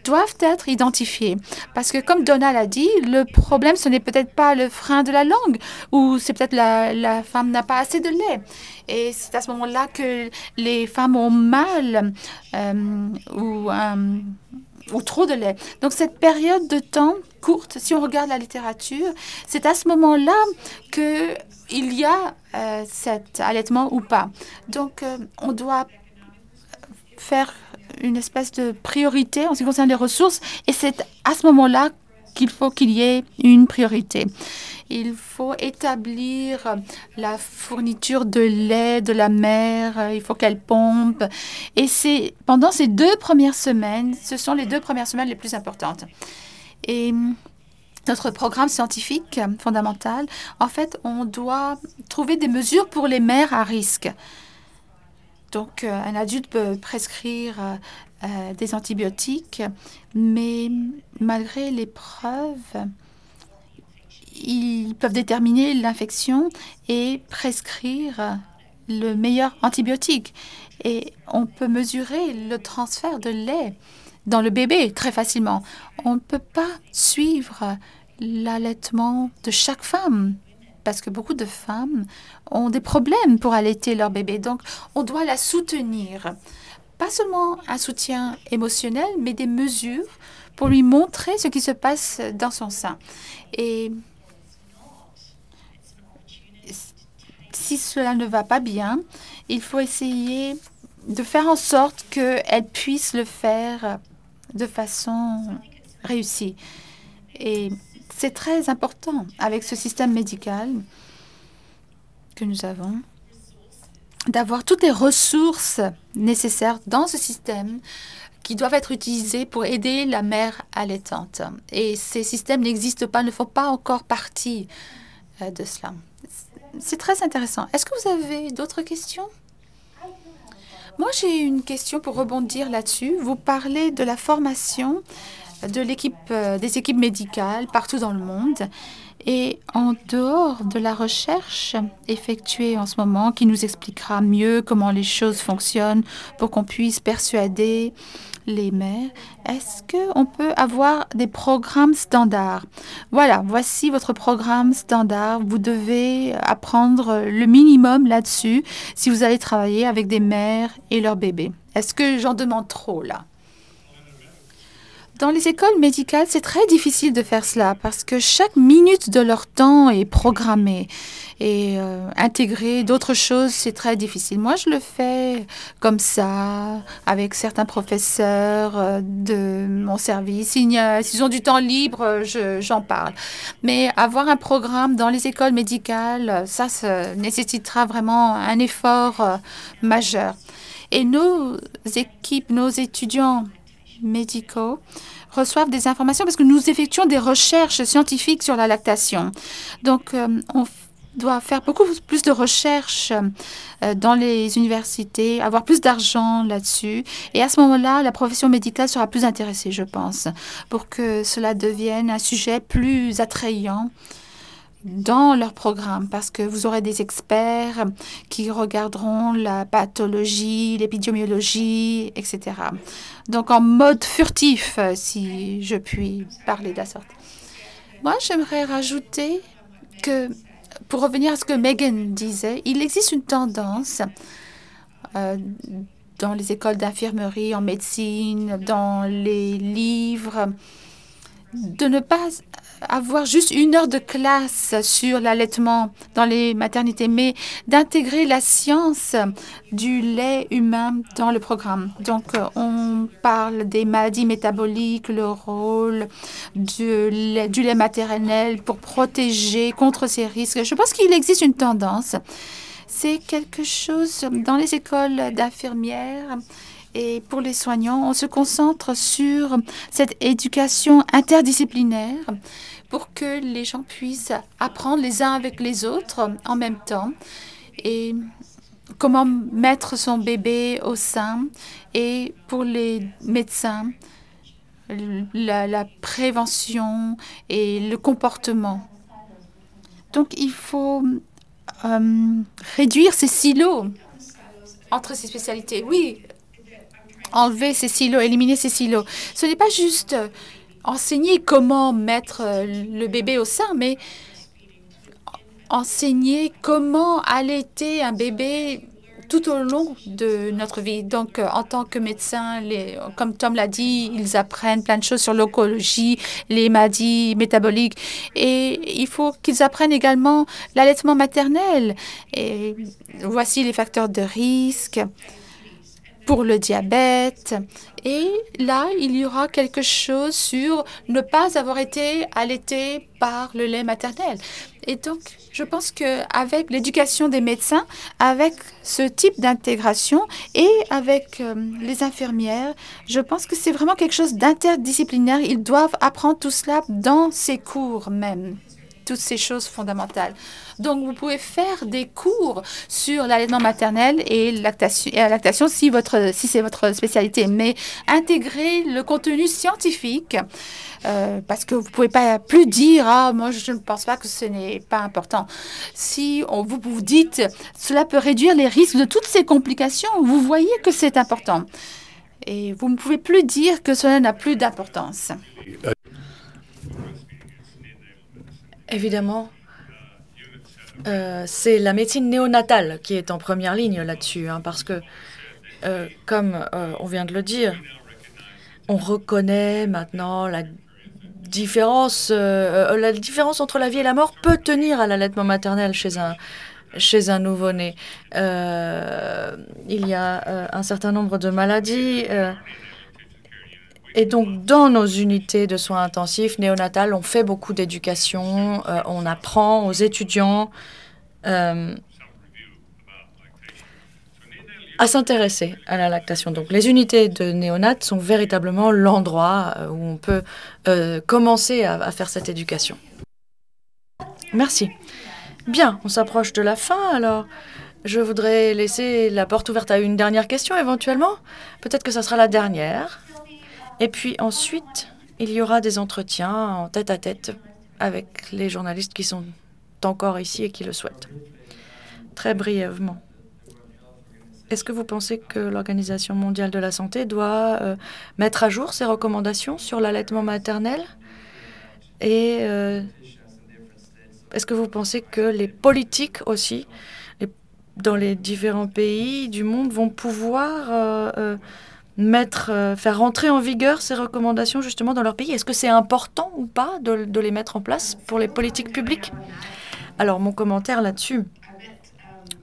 doivent être identifiées. Parce que comme Donald a dit, le problème, ce n'est peut-être pas le frein de la langue ou c'est peut-être la femme n'a pas assez de lait. Et c'est à ce moment-là que les femmes ont mal ou trop de lait. Donc, cette période de temps courte, si on regarde la littérature, c'est à ce moment-là qu'il y a cet allaitement ou pas. Donc, on doit faire une espèce de priorité en ce qui concerne les ressources et c'est à ce moment-là qu'il faut qu'il y ait une priorité. Il faut établir la fourniture de lait de la mère, il faut qu'elle pompe. Et c'est pendant ces 2 premières semaines, ce sont les 2 premières semaines les plus importantes. Et notre programme scientifique fondamental, en fait, on doit trouver des mesures pour les mères à risque. Donc, un adulte peut prescrire des antibiotiques, mais malgré les preuves, ils peuvent déterminer l'infection et prescrire le meilleur antibiotique. Et on peut mesurer le transfert de lait dans le bébé très facilement. On ne peut pas suivre l'allaitement de chaque femme parce que beaucoup de femmes ont des problèmes pour allaiter leur bébé. Donc, on doit la soutenir. Pas seulement un soutien émotionnel, mais des mesures pour lui montrer ce qui se passe dans son sein. Et si cela ne va pas bien, il faut essayer de faire en sorte qu'elle puisse le faire de façon réussie. Et c'est très important avec ce système médical que nous avons d'avoir toutes les ressources nécessaires dans ce système qui doivent être utilisées pour aider la mère allaitante. Et ces systèmes n'existent pas, ne font pas encore partie de cela. C'est très intéressant. Est-ce que vous avez d'autres questions? Moi, j'ai une question pour rebondir là-dessus. Vous parlez de la formation des équipes médicales partout dans le monde. Et en dehors de la recherche effectuée en ce moment, qui nous expliquera mieux comment les choses fonctionnent pour qu'on puisse persuader les mères, est-ce qu'on peut avoir des programmes standards? Voilà, voici votre programme standard. Vous devez apprendre le minimum là-dessus si vous allez travailler avec des mères et leurs bébés. Est-ce que j'en demande trop là? Dans les écoles médicales, c'est très difficile de faire cela parce que chaque minute de leur temps est programmée et intégrer d'autres choses, c'est très difficile. Moi, je le fais comme ça, avec certains professeurs de mon service. S'ils ont du temps libre, j'en parle. Mais avoir un programme dans les écoles médicales, ça nécessitera vraiment un effort majeur. Et nos équipes, nos étudiants médicaux reçoivent des informations parce que nous effectuons des recherches scientifiques sur la lactation. Donc, on doit faire beaucoup plus de recherches dans les universités, avoir plus d'argent là-dessus. Et à ce moment-là, la profession médicale sera plus intéressée, je pense, pour que cela devienne un sujet plus attrayant dans leur programme, parce que vous aurez des experts qui regarderont la pathologie, l'épidémiologie, etc. Donc, en mode furtif, si je puis parler de la sorte. Moi, j'aimerais rajouter que, pour revenir à ce que Megan disait, il existe une tendance dans les écoles d'infirmerie, en médecine, dans les livres, de ne pas avoir juste 1 heure de classe sur l'allaitement dans les maternités, mais d'intégrer la science du lait humain dans le programme. Donc, on parle des maladies métaboliques, le rôle du lait maternel pour protéger contre ces risques. Je pense qu'il existe une tendance. C'est quelque chose dans les écoles d'infirmières. Et pour les soignants, on se concentre sur cette éducation interdisciplinaire pour que les gens puissent apprendre les uns avec les autres en même temps et comment mettre son bébé au sein. Et pour les médecins, la prévention et le comportement. Donc, il faut réduire ces silos entre ces spécialités. Oui, enlever ces silos, éliminer ces silos. Ce n'est pas juste enseigner comment mettre le bébé au sein, mais enseigner comment allaiter un bébé tout au long de notre vie. Donc, en tant que médecin, comme Tom l'a dit, ils apprennent plein de choses sur l'écologie, les maladies métaboliques. Et il faut qu'ils apprennent également l'allaitement maternel. Et voici les facteurs de risque pour le diabète. Et là, il y aura quelque chose sur ne pas avoir été allaité par le lait maternel. Et donc, je pense qu'avec l'éducation des médecins, avec ce type d'intégration et avec les infirmières, je pense que c'est vraiment quelque chose d'interdisciplinaire. Ils doivent apprendre tout cela dans ces cours même, toutes ces choses fondamentales. Donc, vous pouvez faire des cours sur l'allaitement maternel et la lactation si c'est votre spécialité, mais intégrer le contenu scientifique parce que vous ne pouvez pas plus dire « Ah, moi, je ne pense pas que ce n'est pas important ». Si vous vous dites « Cela peut réduire les risques de toutes ces complications », vous voyez que c'est important. Et vous ne pouvez plus dire que cela n'a plus d'importance. Évidemment, c'est la médecine néonatale qui est en première ligne là-dessus, hein, parce que, comme on vient de le dire, on reconnaît maintenant la différence entre la vie et la mort peut tenir à l'allaitement maternel chez un nouveau-né. Il y a un certain nombre de maladies. Et donc, dans nos unités de soins intensifs néonatales, on fait beaucoup d'éducation, on apprend aux étudiants à s'intéresser à la lactation. Donc, les unités de néonates sont véritablement l'endroit où on peut commencer à faire cette éducation. Merci. Bien, on s'approche de la fin, alors je voudrais laisser la porte ouverte à une dernière question éventuellement. Peut-être que ça sera la dernière. Et puis ensuite, il y aura des entretiens en tête-à-tête avec les journalistes qui sont encore ici et qui le souhaitent. Très brièvement, est-ce que vous pensez que l'Organisation mondiale de la santé doit mettre à jour ses recommandations sur l'allaitement maternel? Et est-ce que vous pensez que les politiques aussi, dans les différents pays du monde, vont pouvoir faire rentrer en vigueur ces recommandations justement dans leur pays? Est-ce que c'est important ou pas de les mettre en place pour les politiques publiques? Alors, mon commentaire là-dessus,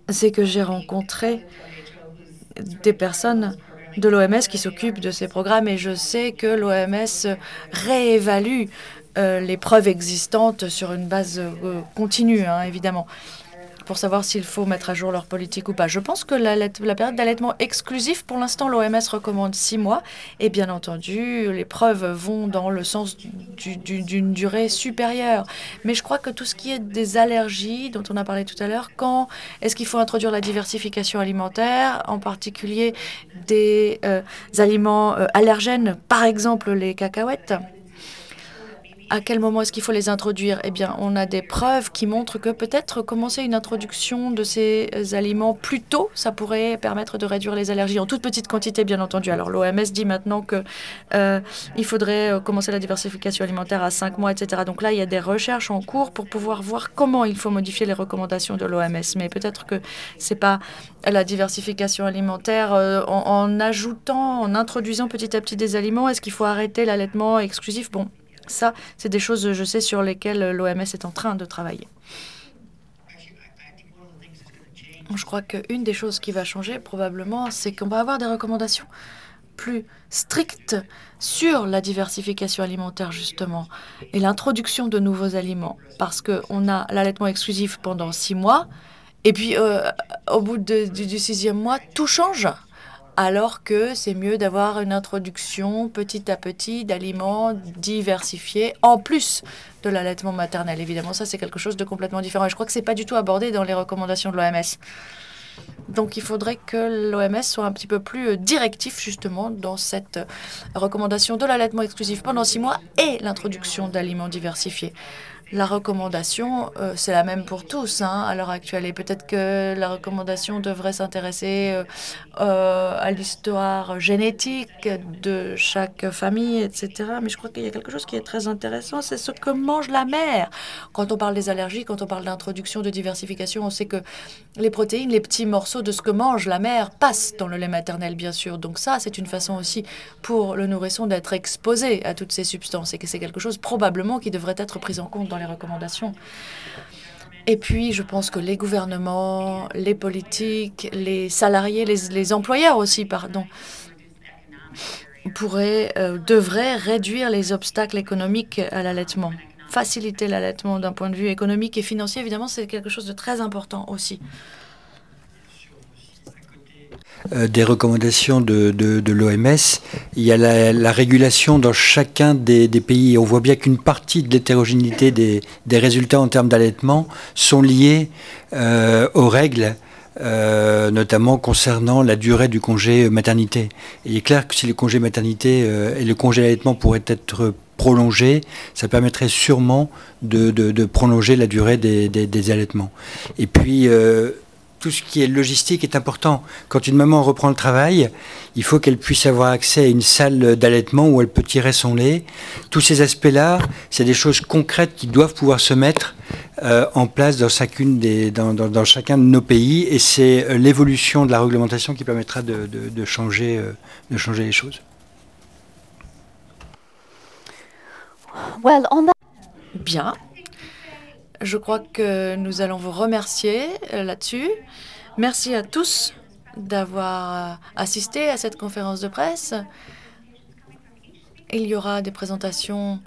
c'est que j'ai rencontré des personnes de l'OMS qui s'occupent de ces programmes et je sais que l'OMS réévalue les preuves existantes sur une base continue, hein, évidemment, pour savoir s'il faut mettre à jour leur politique ou pas. Je pense que la période d'allaitement exclusif, pour l'instant, l'OMS recommande 6 mois. Et bien entendu, les preuves vont dans le sens d'une durée supérieure. Mais je crois que tout ce qui est des allergies, dont on a parlé tout à l'heure, quand est-ce qu'il faut introduire la diversification alimentaire, en particulier des aliments allergènes, par exemple les cacahuètes? À quel moment est-ce qu'il faut les introduire? Eh bien, on a des preuves qui montrent que peut-être commencer une introduction de ces aliments plus tôt, ça pourrait permettre de réduire les allergies en toute petite quantité, bien entendu. Alors, l'OMS dit maintenant que il faudrait commencer la diversification alimentaire à 5 mois, etc. Donc là, il y a des recherches en cours pour pouvoir voir comment il faut modifier les recommandations de l'OMS. Mais peut-être que c'est pas la diversification alimentaire en ajoutant, en introduisant petit à petit des aliments. Est-ce qu'il faut arrêter l'allaitement exclusif? Bon. Ça, c'est des choses, je sais, sur lesquelles l'OMS est en train de travailler. Je crois qu'une des choses qui va changer, probablement, c'est qu'on va avoir des recommandations plus strictes sur la diversification alimentaire, justement, et l'introduction de nouveaux aliments. Parce qu'on a l'allaitement exclusif pendant 6 mois, et puis au bout du 6e mois, tout change. Alors que c'est mieux d'avoir une introduction petit à petit d'aliments diversifiés, en plus de l'allaitement maternel. Évidemment, ça, c'est quelque chose de complètement différent. Et je crois que ce n'est pas du tout abordé dans les recommandations de l'OMS. Donc, il faudrait que l'OMS soit un petit peu plus directif, justement, dans cette recommandation de l'allaitement exclusif pendant 6 mois et l'introduction d'aliments diversifiés. La recommandation, c'est la même pour tous hein, à l'heure actuelle. Et peut-être que la recommandation devrait s'intéresser à l'histoire génétique de chaque famille, etc. Mais je crois qu'il y a quelque chose qui est très intéressant, c'est ce que mange la mère. Quand on parle des allergies, quand on parle d'introduction, de diversification, on sait que les protéines, les petits morceaux de ce que mange la mère passent dans le lait maternel, bien sûr. Donc ça, c'est une façon aussi pour le nourrisson d'être exposé à toutes ces substances et que c'est quelque chose probablement qui devrait être pris en compte dans les recommandations. Et puis, je pense que les gouvernements, les politiques, les salariés, les employeurs aussi, pardon, devraient réduire les obstacles économiques à l'allaitement. Faciliter l'allaitement d'un point de vue économique et financier, évidemment, c'est quelque chose de très important aussi. Des recommandations de l'OMS, il y a la régulation dans chacun des pays. On voit bien qu'une partie de l'hétérogénéité des résultats en termes d'allaitement sont liés aux règles, notamment concernant la durée du congé maternité. Et il est clair que si le congé maternité et le congé d'allaitement pourraient être prolongés, ça permettrait sûrement de prolonger la durée des allaitements. Et puis, tout ce qui est logistique est important. Quand une maman reprend le travail, il faut qu'elle puisse avoir accès à une salle d'allaitement où elle peut tirer son lait. Tous ces aspects-là, c'est des choses concrètes qui doivent pouvoir se mettre en place dans chacun de nos pays. Et c'est l'évolution de la réglementation qui permettra de changer les choses. Bien. Je crois que nous allons vous remercier là-dessus. Merci à tous d'avoir assisté à cette conférence de presse. Il y aura des présentations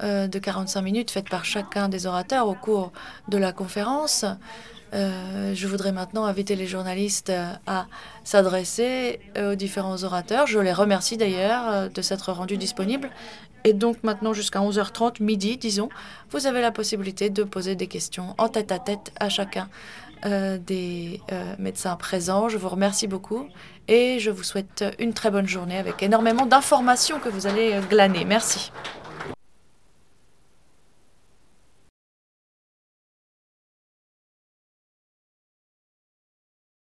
de 45 minutes faites par chacun des orateurs au cours de la conférence. Je voudrais maintenant inviter les journalistes à s'adresser aux différents orateurs. Je les remercie d'ailleurs de s'être rendus disponibles. Et donc maintenant jusqu'à 11h30, midi, disons, vous avez la possibilité de poser des questions en tête-à-tête à chacun des médecins présents. Je vous remercie beaucoup et je vous souhaite une très bonne journée avec énormément d'informations que vous allez glaner. Merci.